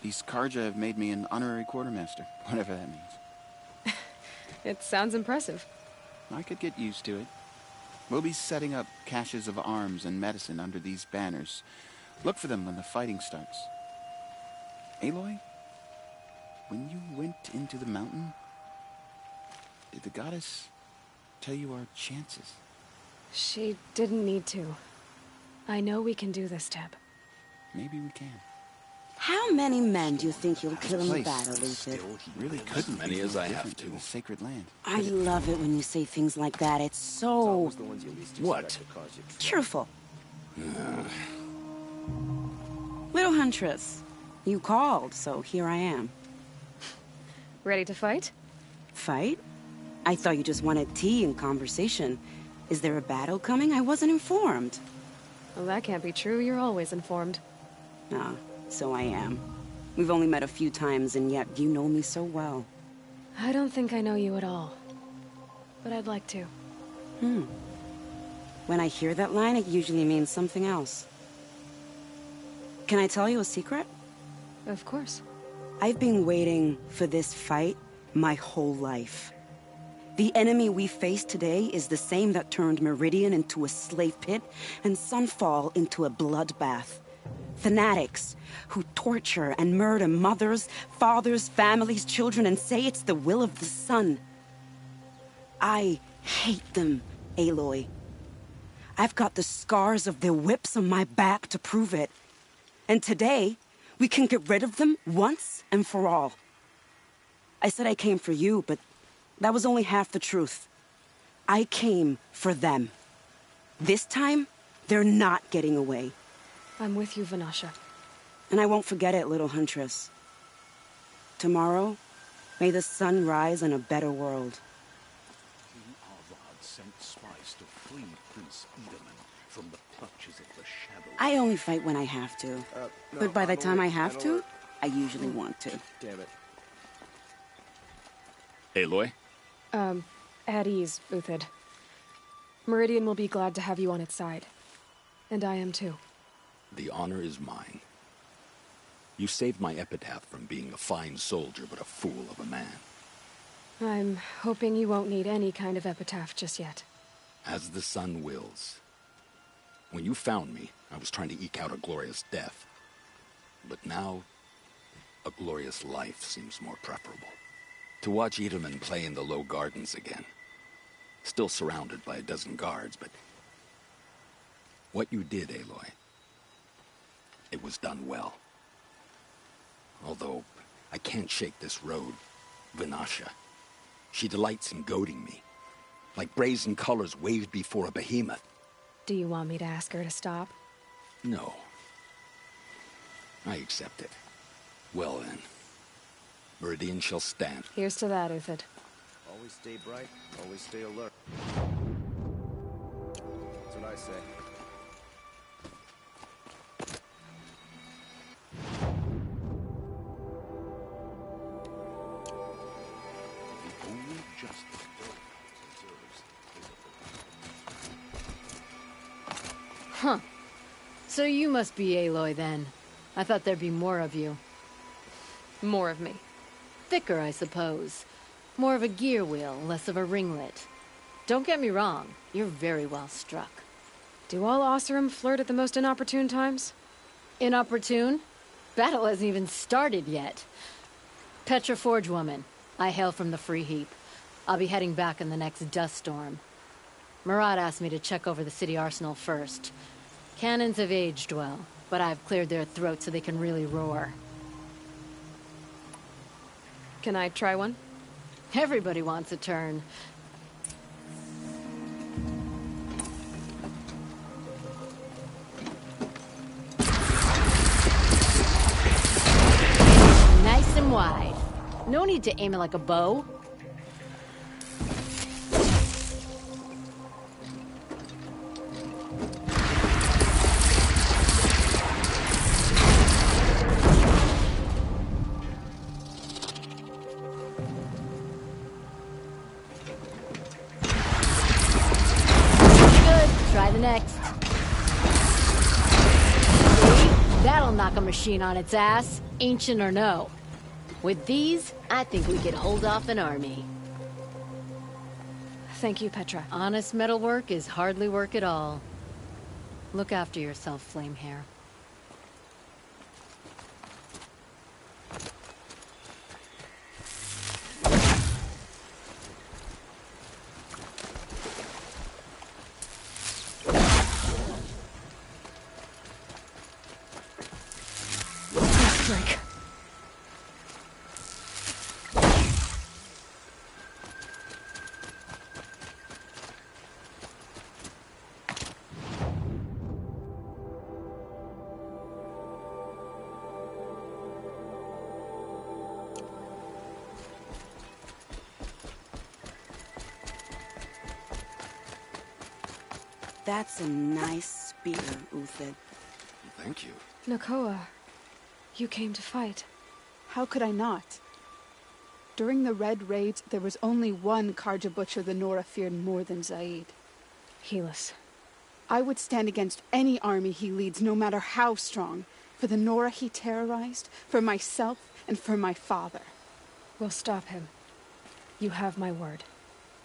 These Karja have made me an honorary quartermaster, whatever that means. It sounds impressive. I could get used to it. We'll be setting up caches of arms and medicine under these banners. Look for them when the fighting starts. Aloy, when you went into the mountain, did the goddess tell you our chances? She didn't need to. I know we can do this, Teb. Maybe we can. How many men do you think you'll kill in the Place battle, Lucid? Really couldn't many be as no I have different to. than the sacred land. I love it when you say things like that. It's so... What? cheerful. Little Huntress, you called, so here I am. Ready to fight? Fight? I thought you just wanted tea and conversation. Is there a battle coming? I wasn't informed. Well, that can't be true. You're always informed. Ah, so I am. We've only met a few times, and yet you know me so well. I don't think I know you at all. But I'd like to. When I hear that line, it usually means something else. Can I tell you a secret? Of course. I've been waiting for this fight my whole life. The enemy we face today is the same that turned Meridian into a slave pit and Sunfall into a bloodbath. Fanatics who torture and murder mothers, fathers, families, children, and say it's the will of the sun. I hate them, Aloy. I've got the scars of their whips on my back to prove it. And today, we can get rid of them once and for all. I said I came for you, but that was only half the truth. I came for them. This time, they're not getting away. I'm with you, Vanasha. And I won't forget it, little Huntress. Tomorrow, may the sun rise in a better world. King Avad sent spies to free Prince Edaman from the clutches of the Shadow. I only fight when I have to. But by the time I have to, I usually want to. Damn it. Aloy? At ease, Uthid. Meridian will be glad to have you on its side. And I am too. The honor is mine. You saved my epitaph from being a fine soldier, but a fool of a man. I'm hoping you won't need any kind of epitaph just yet. As the sun wills. When you found me, I was trying to eke out a glorious death. But now, a glorious life seems more preferable. To watch Edaman play in the low gardens again. Still surrounded by a dozen guards, but... what you did, Aloy, it was done well. Although, I can't shake this road, Vanasha. She delights in goading me. Like brazen colors waved before a behemoth. Do you want me to ask her to stop? No. I accept it. Well then. Meridian shall stand. Here's to that, Uthid. Always stay bright, always stay alert. That's what I say. The only justice deserves is Huh. So you must be Aloy then. I thought there'd be more of you. More of me. Thicker, I suppose. More of a gear wheel, less of a ringlet. Don't get me wrong, you're very well struck. Do all Oseram flirt at the most inopportune times? Inopportune? Battle hasn't even started yet. Petra Forge woman. I hail from the Free Heap. I'll be heading back in the next dust storm. Marat asked me to check over the city arsenal first. Cannons have aged well, but I've cleared their throats so they can really roar. Can I try one? Everybody wants a turn. Nice and wide. No need to aim it like a bow. Try the next. See? That'll knock a machine on its ass, ancient or no. With these, I think we could hold off an army. Thank you, Petra. Honest metalwork is hardly work at all. Look after yourself, Flamehair. Drink. That's a nice spear, Uthid. Thank you. Nakoa, you came to fight. How could I not? During the Red Raids, there was only one Karja butcher the Nora feared more than Zaid. Helis. I would stand against any army he leads, no matter how strong. For the Nora he terrorized, for myself, and for my father. We'll stop him. You have my word.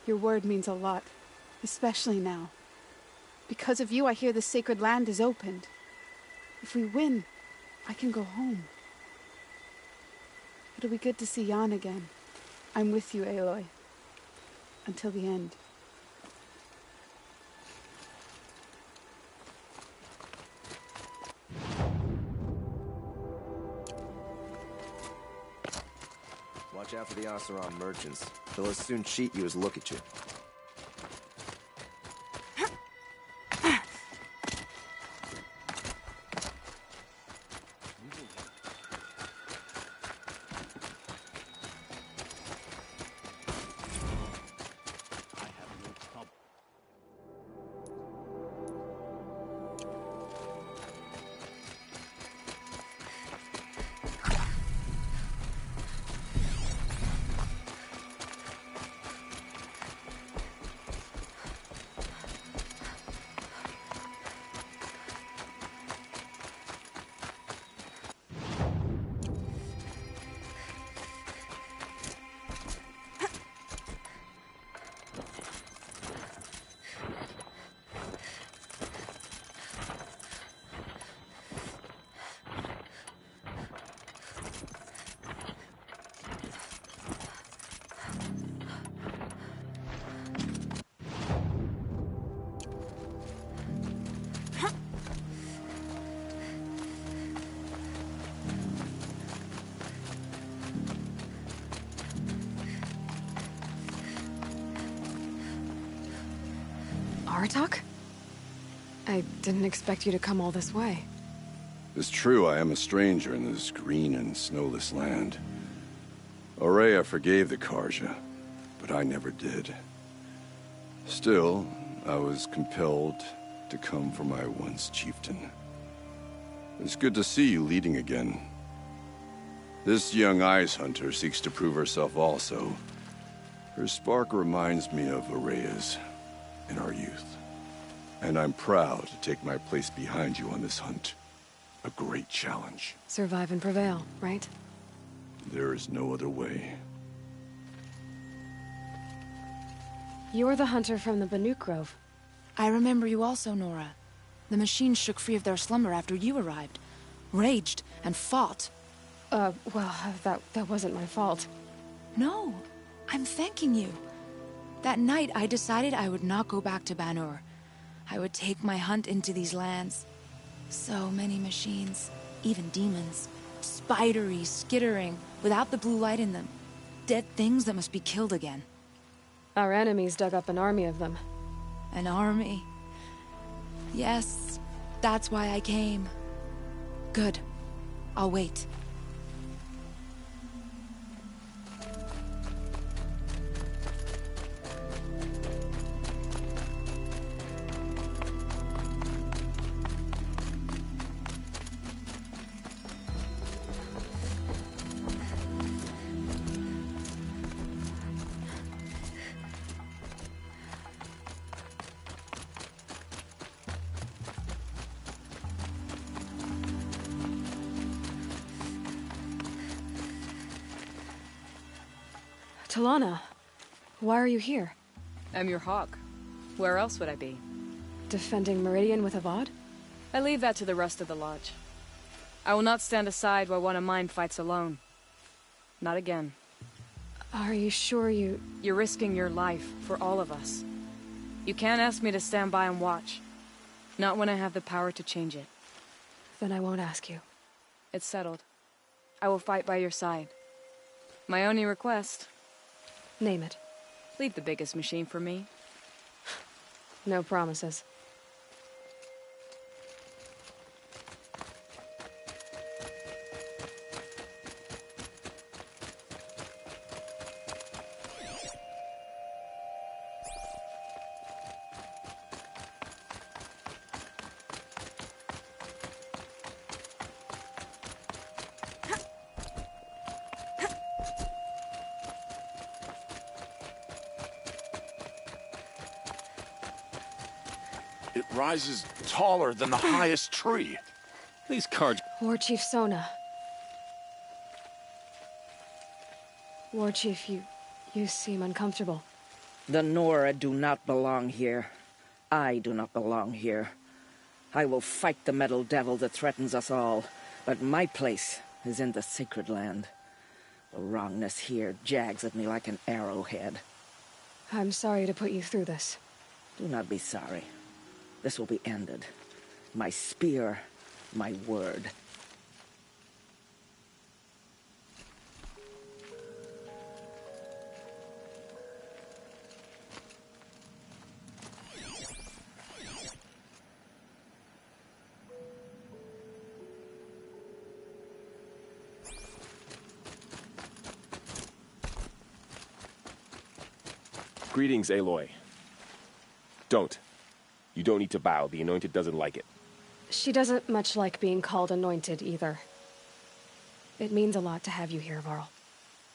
Your word means a lot, especially now. Because of you, I hear the sacred land is opened. If we win, I can go home. It'll be good to see Jan again. I'm with you, Aloy. Until the end. Watch out for the Oseram merchants. They'll as soon cheat you as look at you. Aratak? I didn't expect you to come all this way. It's true I am a stranger in this green and snowless land. Aurea forgave the Karja, but I never did. Still, I was compelled to come for my once chieftain. It's good to see you leading again. This young ice hunter seeks to prove herself also. Her spark reminds me of Aurea's in our youth. And I'm proud to take my place behind you on this hunt. A great challenge. Survive and prevail, right? There is no other way. You're the hunter from the Banuk Grove. I remember you also, Nora. The machines shook free of their slumber after you arrived. Raged and fought. That wasn't my fault. No, I'm thanking you. That night, I decided I would not go back to Banur. I would take my hunt into these lands. So many machines, even demons. Spidery, skittering, without the blue light in them. Dead things that must be killed again. Our enemies dug up an army of them. An army? Yes, that's why I came. Good. I'll wait. Talana, why are you here? I'm your hawk. Where else would I be? Defending Meridian with Avad? I leave that to the rest of the Lodge. I will not stand aside while one of mine fights alone. Not again. Are you sure you... You're risking your life for all of us. You can't ask me to stand by and watch. Not when I have the power to change it. Then I won't ask you. It's settled. I will fight by your side. My only request... Name it. Leave the biggest machine for me. No promises. It rises taller than the highest tree. These cards... War Chief Sona. War Chief, you seem uncomfortable. The Nora do not belong here. I do not belong here. I will fight the metal devil that threatens us all, but my place is in the sacred land. The wrongness here jags at me like an arrowhead. I'm sorry to put you through this. Do not be sorry. This will be ended. My spear, my word. Greetings, Aloy. Don't. You don't need to bow. The Anointed doesn't like it. She doesn't much like being called Anointed, either. It means a lot to have you here, Varl.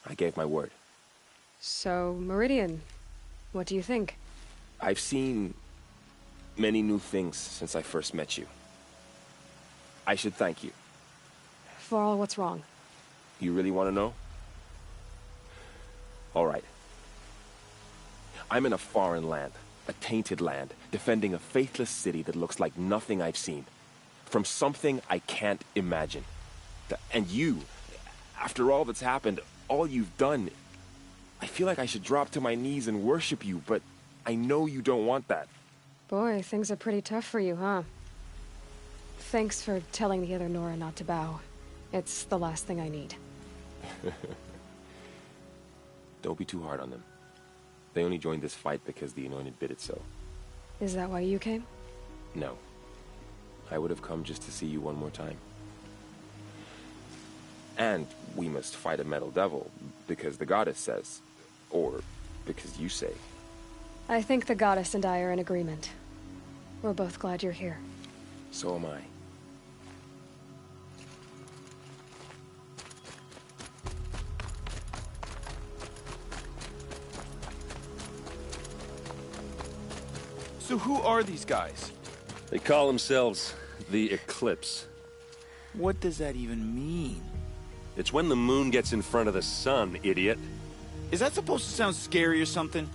I gave my word. So, Meridian, what do you think? I've seen many new things since I first met you. I should thank you. Varl, what's wrong? You really want to know? All right. I'm in a foreign land. A tainted land, defending a faithless city that looks like nothing I've seen. From something I can't imagine. And you, after all that's happened, all you've done, I feel like I should drop to my knees and worship you, but I know you don't want that. Boy, things are pretty tough for you, huh? Thanks for telling the other Nora not to bow. It's the last thing I need. Don't be too hard on them. They only joined this fight because the Anointed bid it so. Is that why you came? No. I would have come just to see you one more time. And we must fight a metal devil, because the goddess says. Or because you say. I think the goddess and I are in agreement. We're both glad you're here. So am I. So who are these guys? They call themselves the Eclipse. What does that even mean? It's when the moon gets in front of the sun, idiot. Is that supposed to sound scary or something?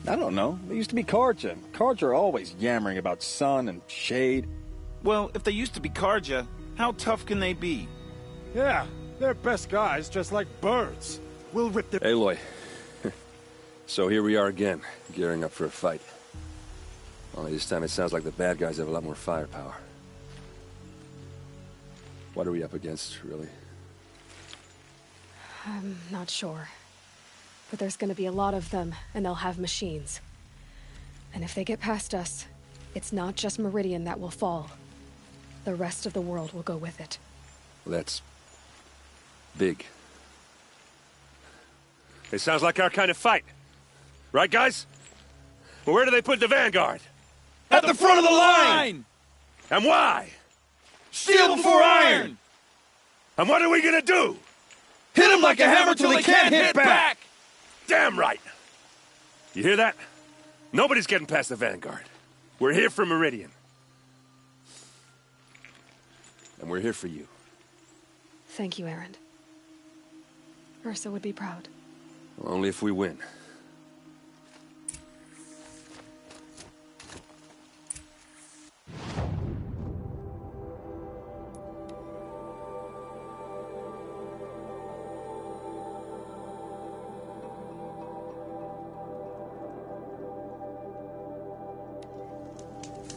I don't know. They used to be Carja. Carja are always yammering about sun and shade. Well, if they used to be Carja, how tough can they be? Yeah, they're best guys, just like birds. We'll rip their... Aloy. So here we are again, gearing up for a fight. Only this time it sounds like the bad guys have a lot more firepower. What are we up against, really? I'm not sure. But there's gonna be a lot of them, and they'll have machines. And if they get past us, it's not just Meridian that will fall. The rest of the world will go with it. Well, that's... big. It sounds like our kind of fight. Right, guys? Well, where do they put the Vanguard? At the front of the line! And why? Steel before iron! And what are we gonna do? Hit them like a hammer till they can't hit back! Damn right! You hear that? Nobody's getting past the Vanguard. We're here for Meridian. And we're here for you. Thank you, Erend. Ursa would be proud. Only if we win.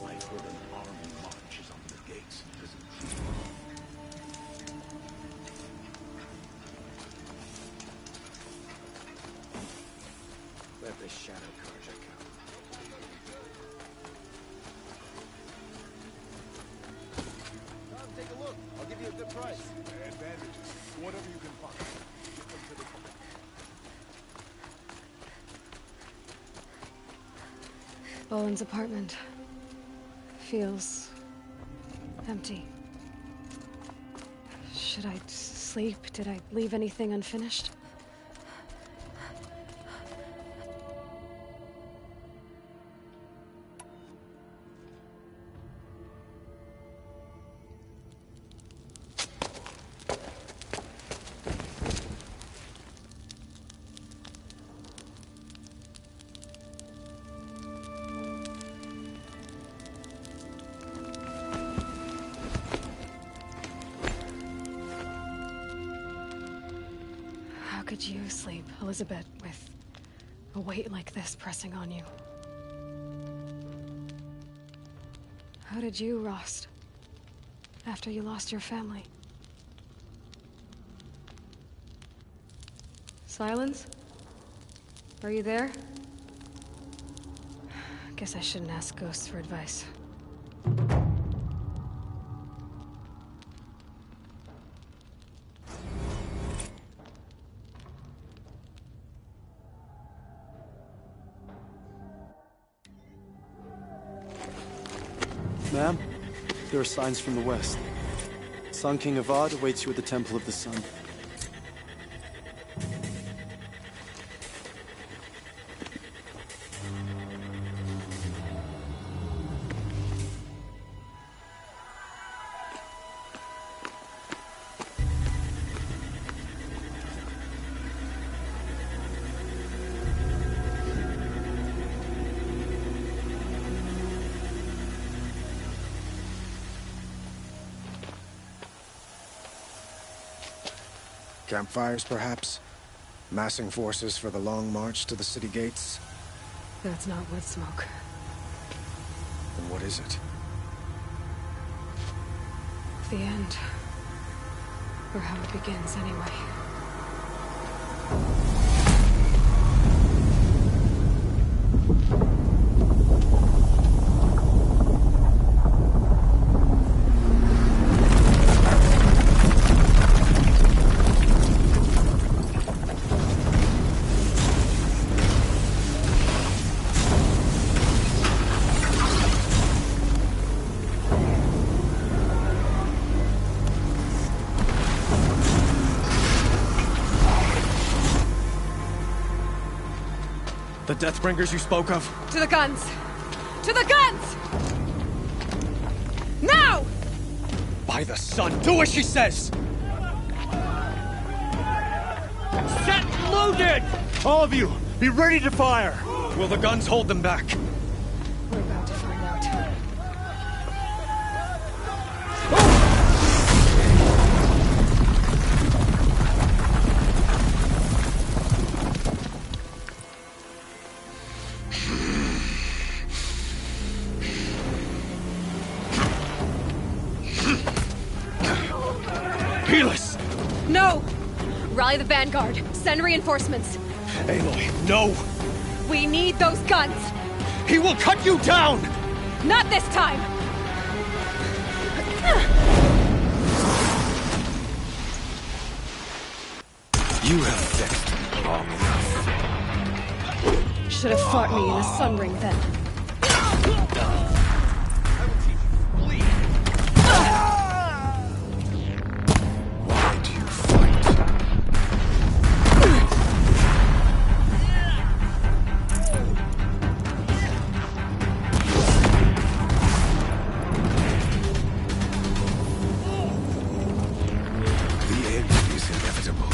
I heard an army marches on the gates. Let the Shadow Carja come. Come, take a look. I'll give you a good price. Advantages. Whatever you can find. Get them to the... Boland's apartment feels empty. Should I sleep? Did I leave anything unfinished? How could you sleep, Elizabeth, with a weight like this pressing on you? How did you, Rost, after you lost your family? Silence? Are you there? Guess I shouldn't ask ghosts for advice. Ma'am, there are signs from the west. Sun King Avad awaits you at the Temple of the Sun. Campfires, perhaps? Massing forces for the long march to the city gates? That's not wood smoke. Then what is it? The end. Or how it begins, anyway. The Deathbringers you spoke of? To the guns! To the guns! Now! By the sun, do as she says! Set loaded! All of you, be ready to fire! Will the guns hold them back? We're about to find out. Helis! No! Rally the Vanguard. Send reinforcements. Aloy, no! We need those guns! He will cut you down! Not this time! You have vexed me long enough. Should have fought me in a sun ring then. Why do you fight? The end is inevitable.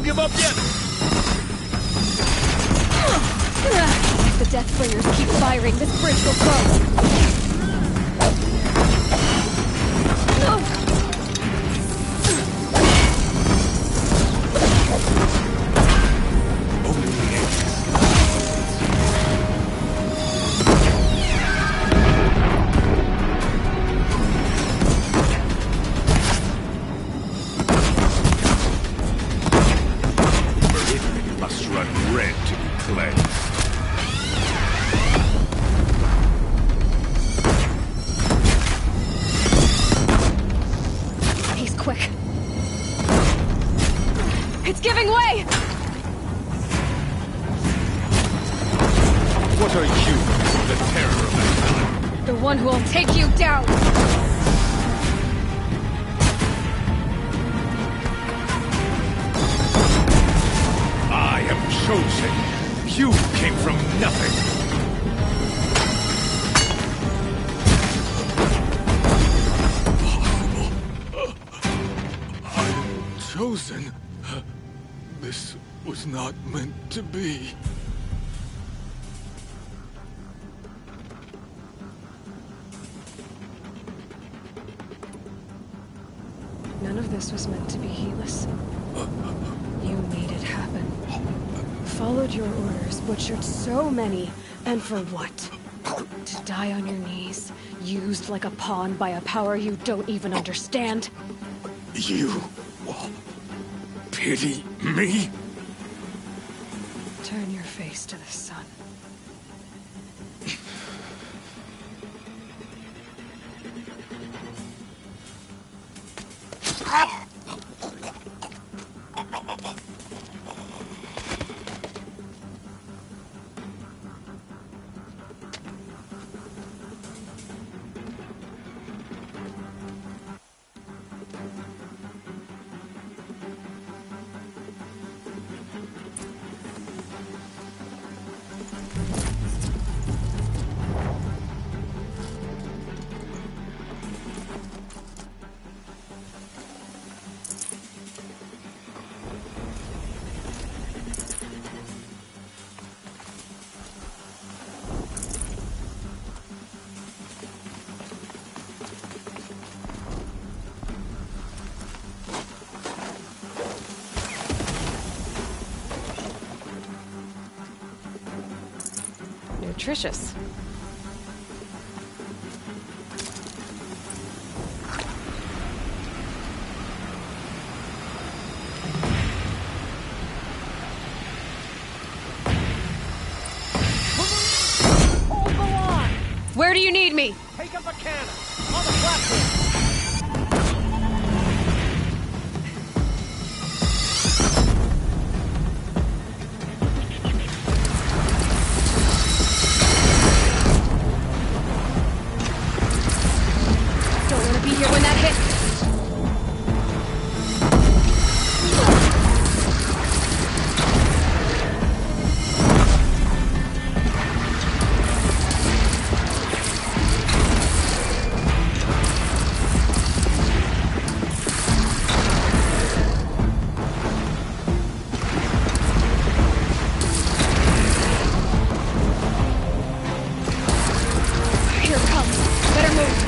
Don't give up yet! If the Deathbringers keep firing, this bridge will go. What are you, the terror of the town? The one who will take you down! I am chosen. You came from nothing. I am chosen. This was not meant to be. None of this was meant to be heedless. You made it happen. Followed your orders, butchered so many, and for what? To die on your knees, used like a pawn by a power you don't even understand? You pity me? Turn your face to the sun. Nutritious. Hold the line! Where do you need me? Take up a cannon! On the platform! When that hits. Here it comes. Better move.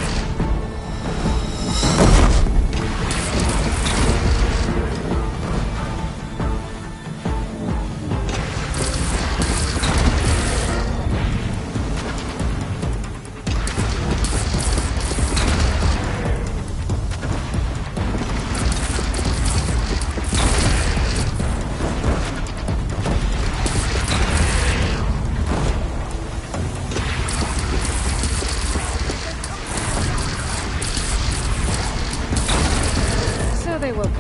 They woke up.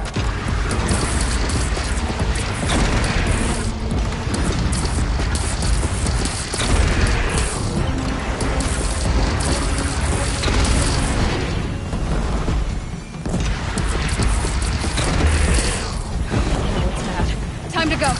What's that? Time to go.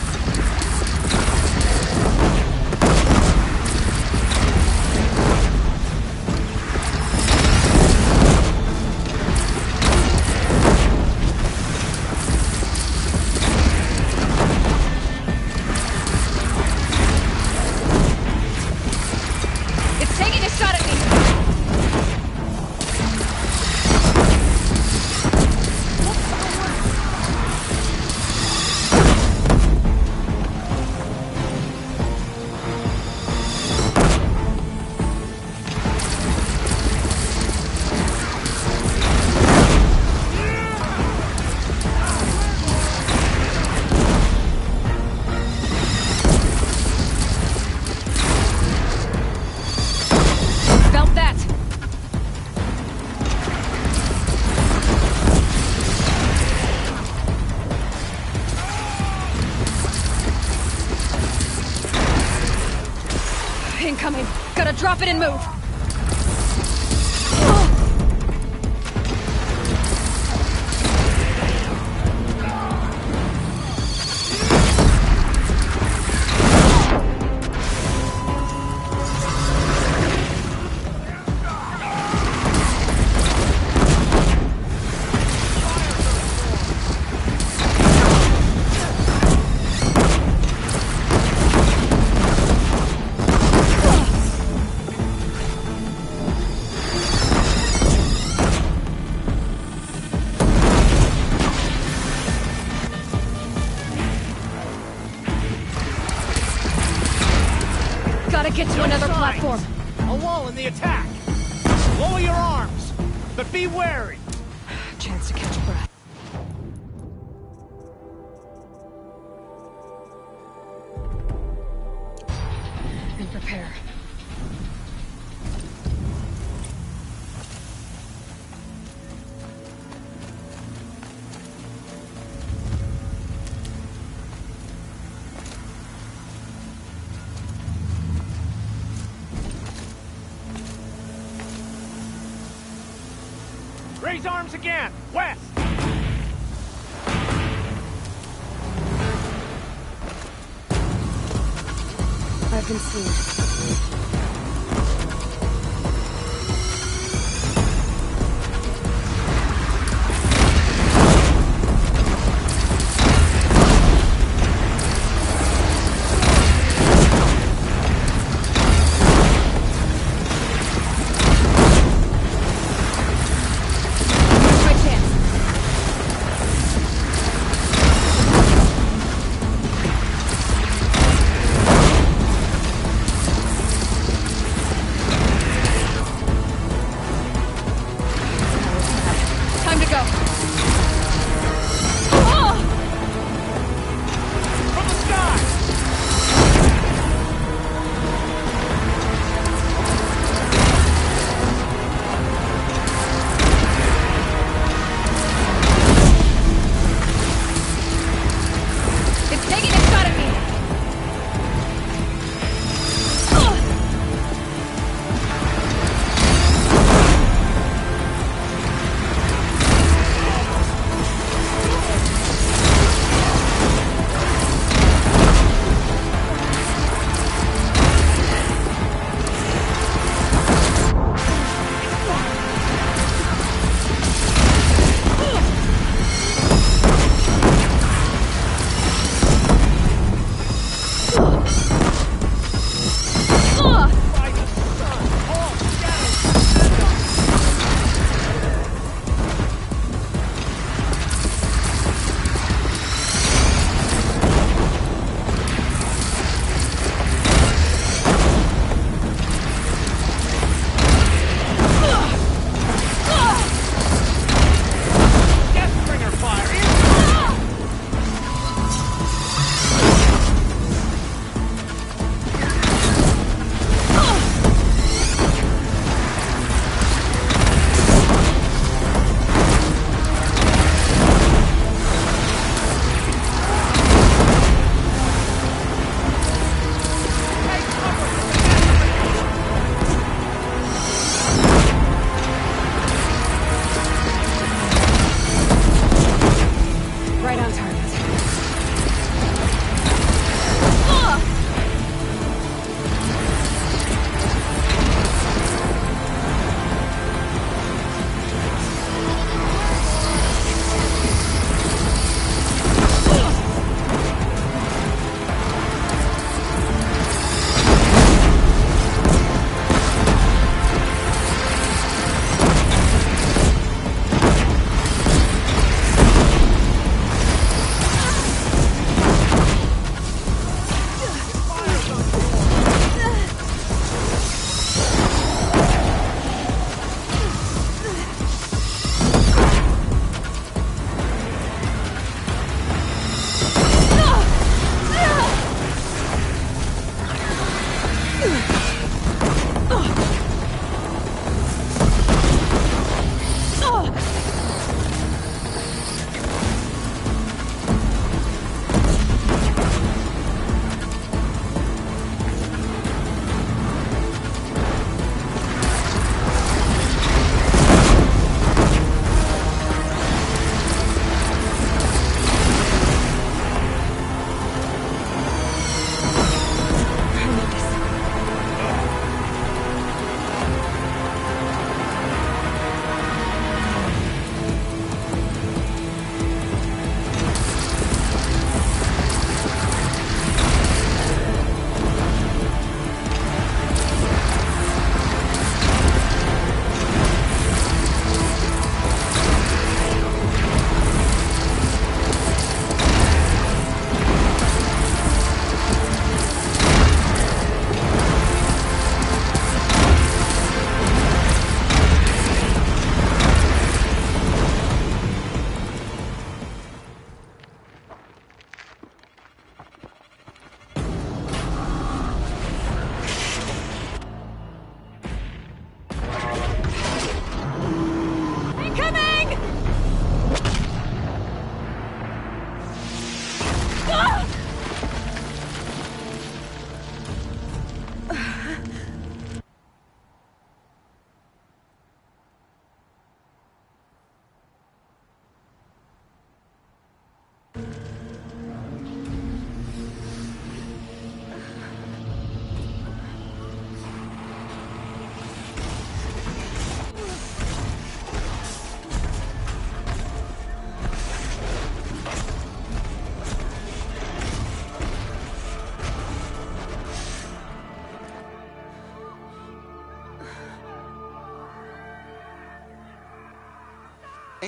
incoming. Gotta drop it and move. Gotta get to another platform. A wall in the attack. Lower your arms, but be wary. Chance to catch a breath. And prepare. Raise arms again. West. I've been seen.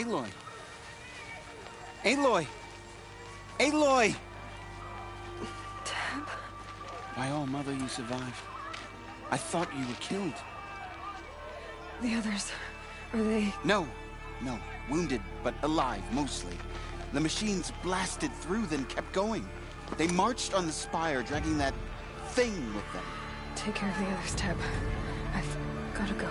Aloy! Aloy! Aloy! Teb? By all, Mother, you survived. I thought you were killed. The others, are they... No. Wounded, but alive, mostly. The machines blasted through, then kept going. They marched on the spire, dragging that thing with them. Take care of the others, Teb. I've gotta go.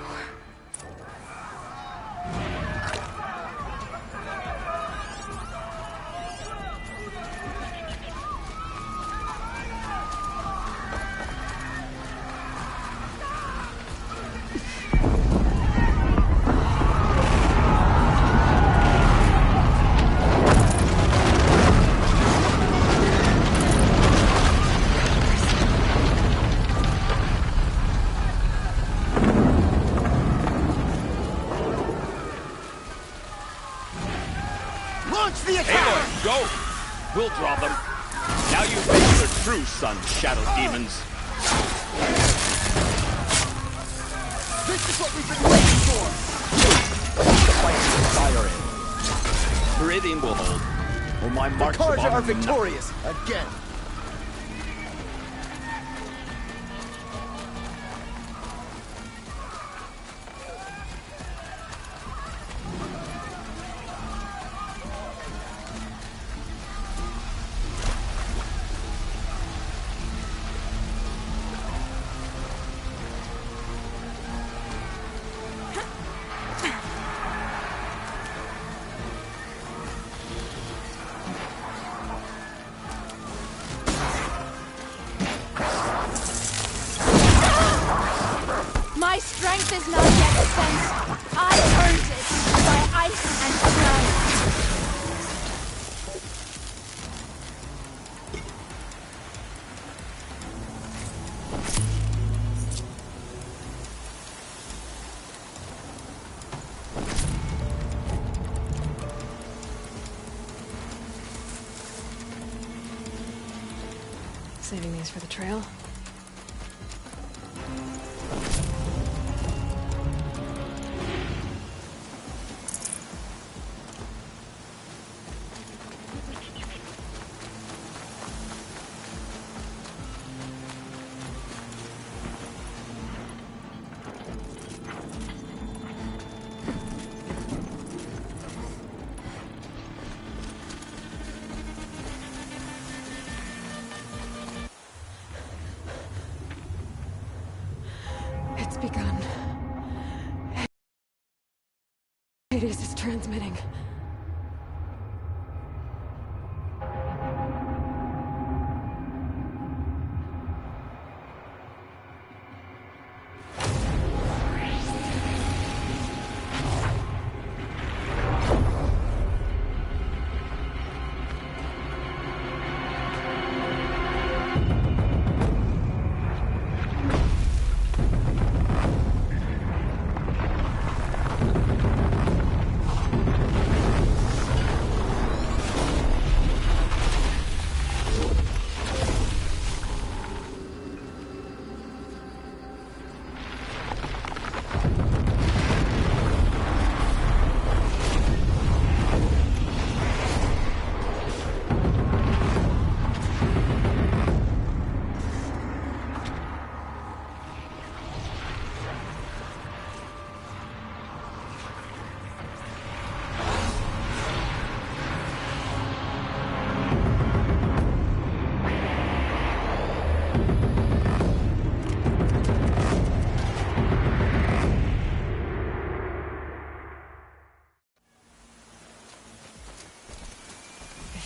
Go! We'll draw them. Now you face your true son, Shadow Demons. This is what we've been waiting for! The fight is firing. Meridian will hold. Or my march The Carja are upon victorious, again. My strength is not yet spent. I earned it by ice and snow. Saving these for the trail? It's begun. Hades is transmitting.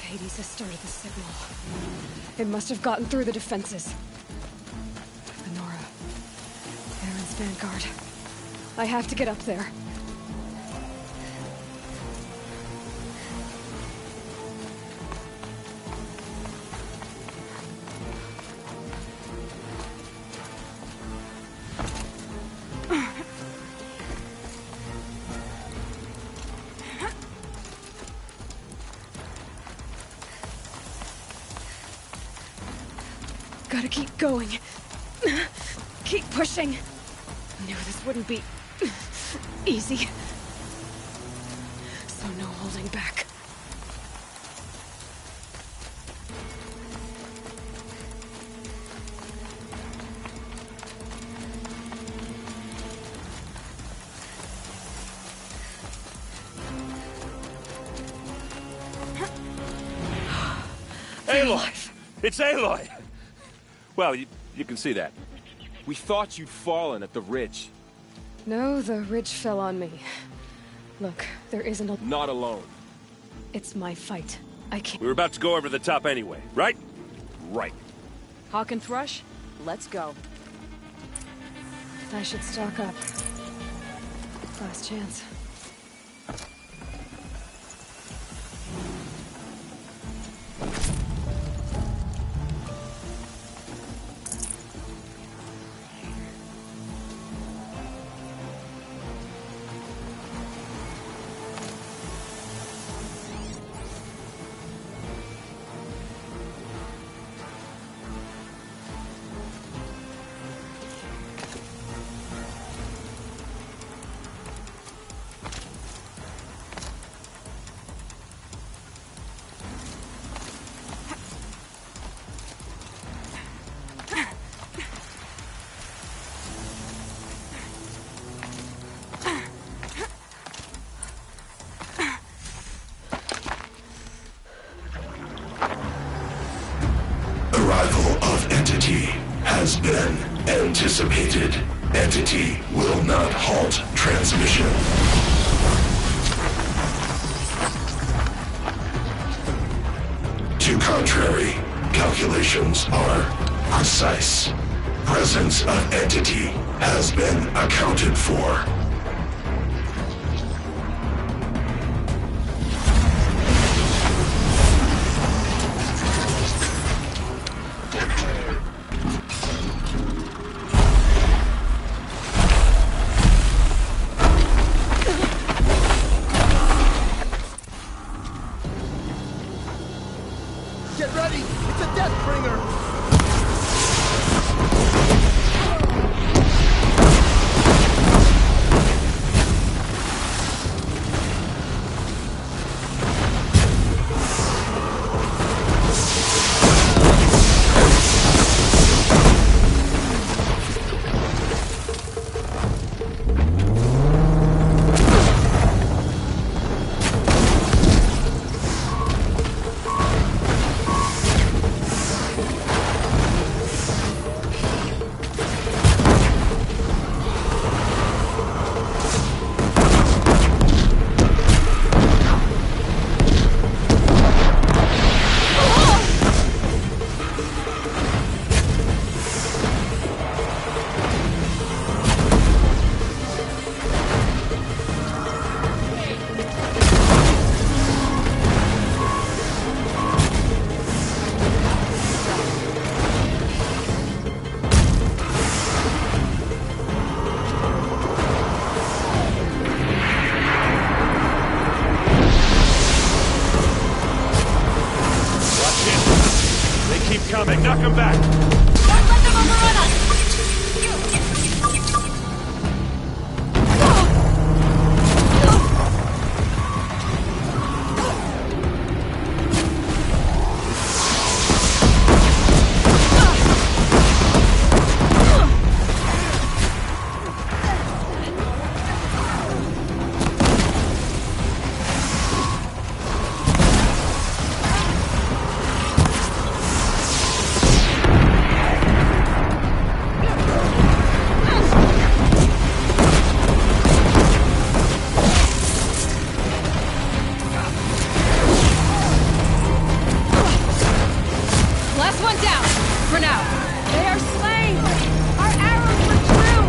Hades has started the signal. It must have gotten through the defenses. Venora. Aaron's vanguard. I have to get up there. Gotta keep going. Keep pushing. Knew this wouldn't be easy. So no holding back. Aloy! It's Aloy! Well, you can see that. We thought you'd fallen at the ridge. No, the ridge fell on me. Look, there isn't a... Not alone. It's my fight. I can't... We were about to go over the top anyway, right? Right. Hawk and Thrush, let's go. I should stock up. Last chance. Has been anticipated. Entity will not halt transmission. To contrary, calculations are precise. Presence of entity has been accounted for. Get ready! It's a Deathbringer! Coming, knock him back! Don't let them overrun us! Last one down, for now. They are slain! Our arrows were true!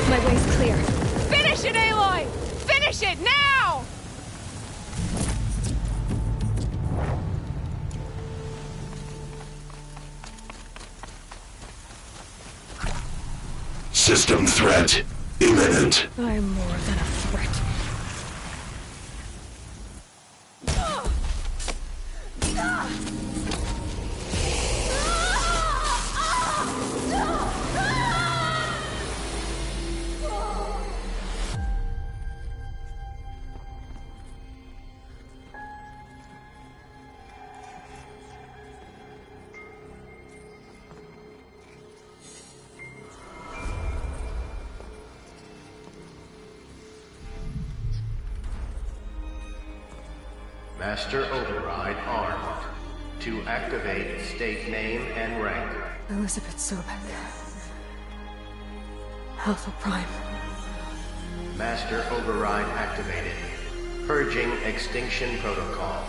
My way's clear. Finish it, Aloy! Finish it, now! System threat imminent. I'm more than a threat. Master Override armed. To activate, state name and rank. Elizabeth Sobek. Alpha Prime. Master Override activated. Purging Extinction Protocol.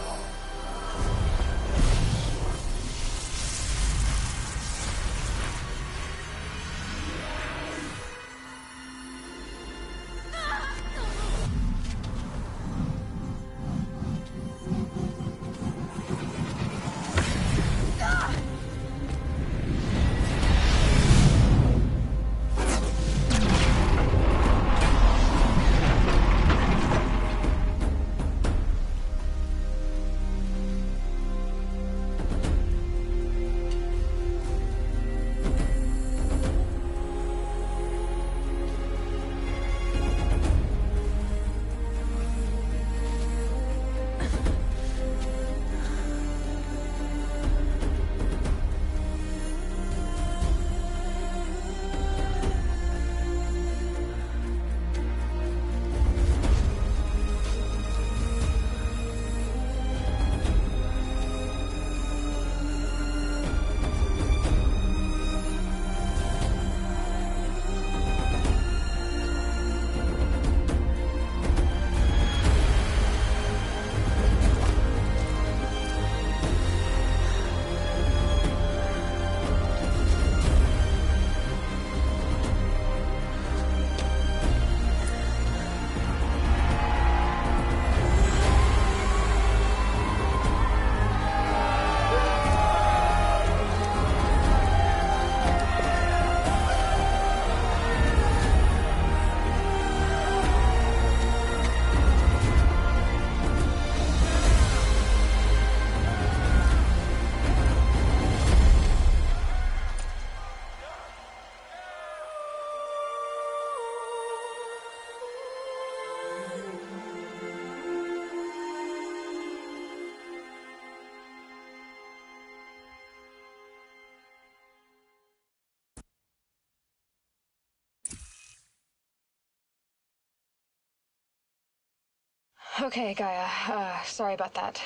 Okay, Gaia. Sorry about that.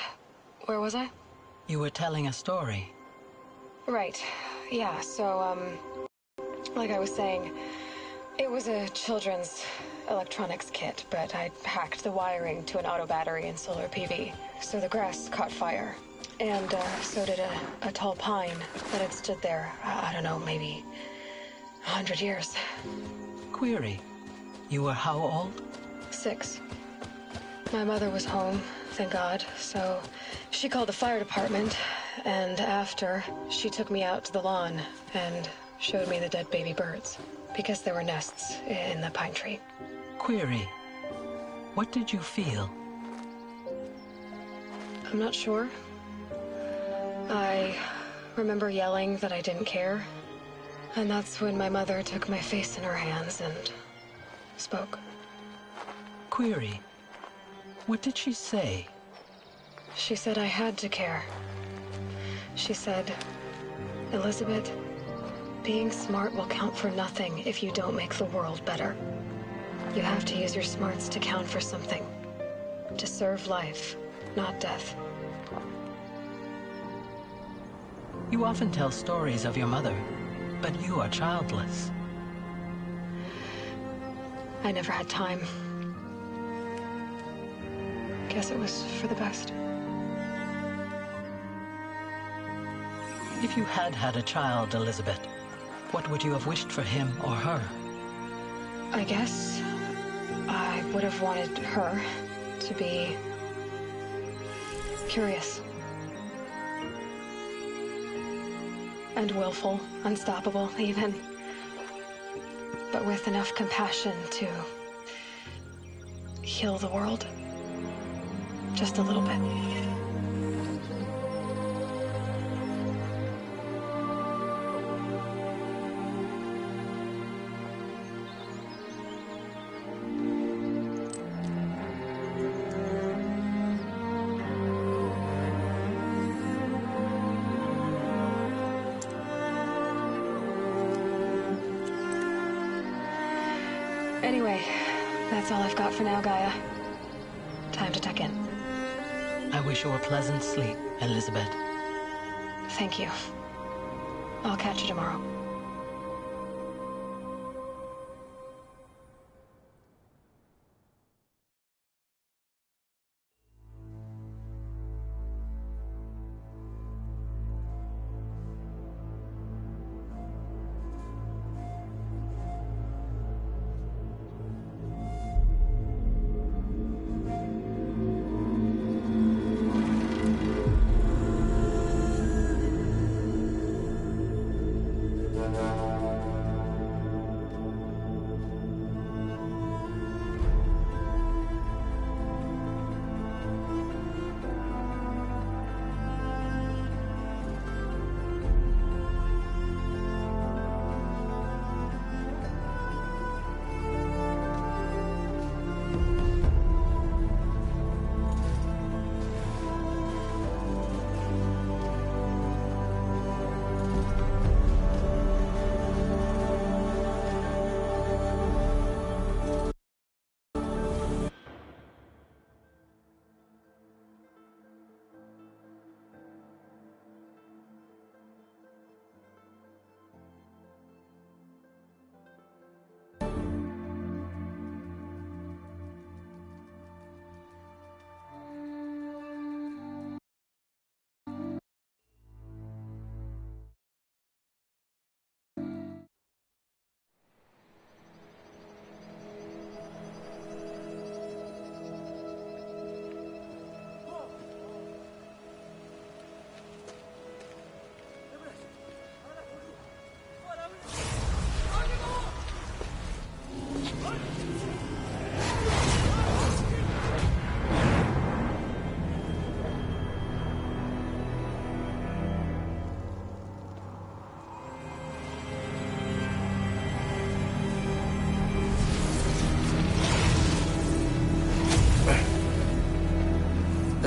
Where was I? You were telling a story. Right. Yeah, so, like I was saying, it was a children's electronics kit, but I'd hacked the wiring to an auto battery and solar PV. So the grass caught fire. And, so did a tall pine that had stood there, I don't know, maybe 100 years. Query. You were how old? 6. My mother was home, thank God, so she called the fire department, and after, she took me out to the lawn and showed me the dead baby birds, because there were nests in the pine tree. Query. What did you feel? I'm not sure. I remember yelling that I didn't care, and that's when my mother took my face in her hands and spoke. Query. What did she say? She said I had to care. She said, Elizabeth, being smart will count for nothing if you don't make the world better. You have to use your smarts to count for something. To serve life, not death. You often tell stories of your mother, but you are childless. I never had time. Guess it was for the best. If you had had a child, Elizabeth, what would you have wished for him or her? I guess I would have wanted her to be curious. And willful, unstoppable, even. But with enough compassion to heal the world. Just a little bit. Anyway, that's all I've got for now, Gaia. Time to tuck in. I wish you a pleasant sleep, Elizabeth. Thank you. I'll catch you tomorrow.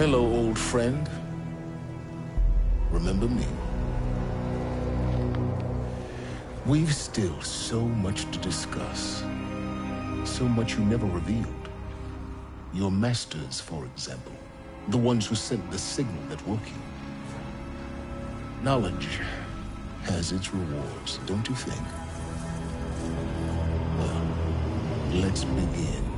Hello, old friend. Remember me? We've still so much to discuss. So much you never revealed. Your masters, for example. The ones who sent the signal that woke you. Knowledge has its rewards, don't you think? Well, let's begin.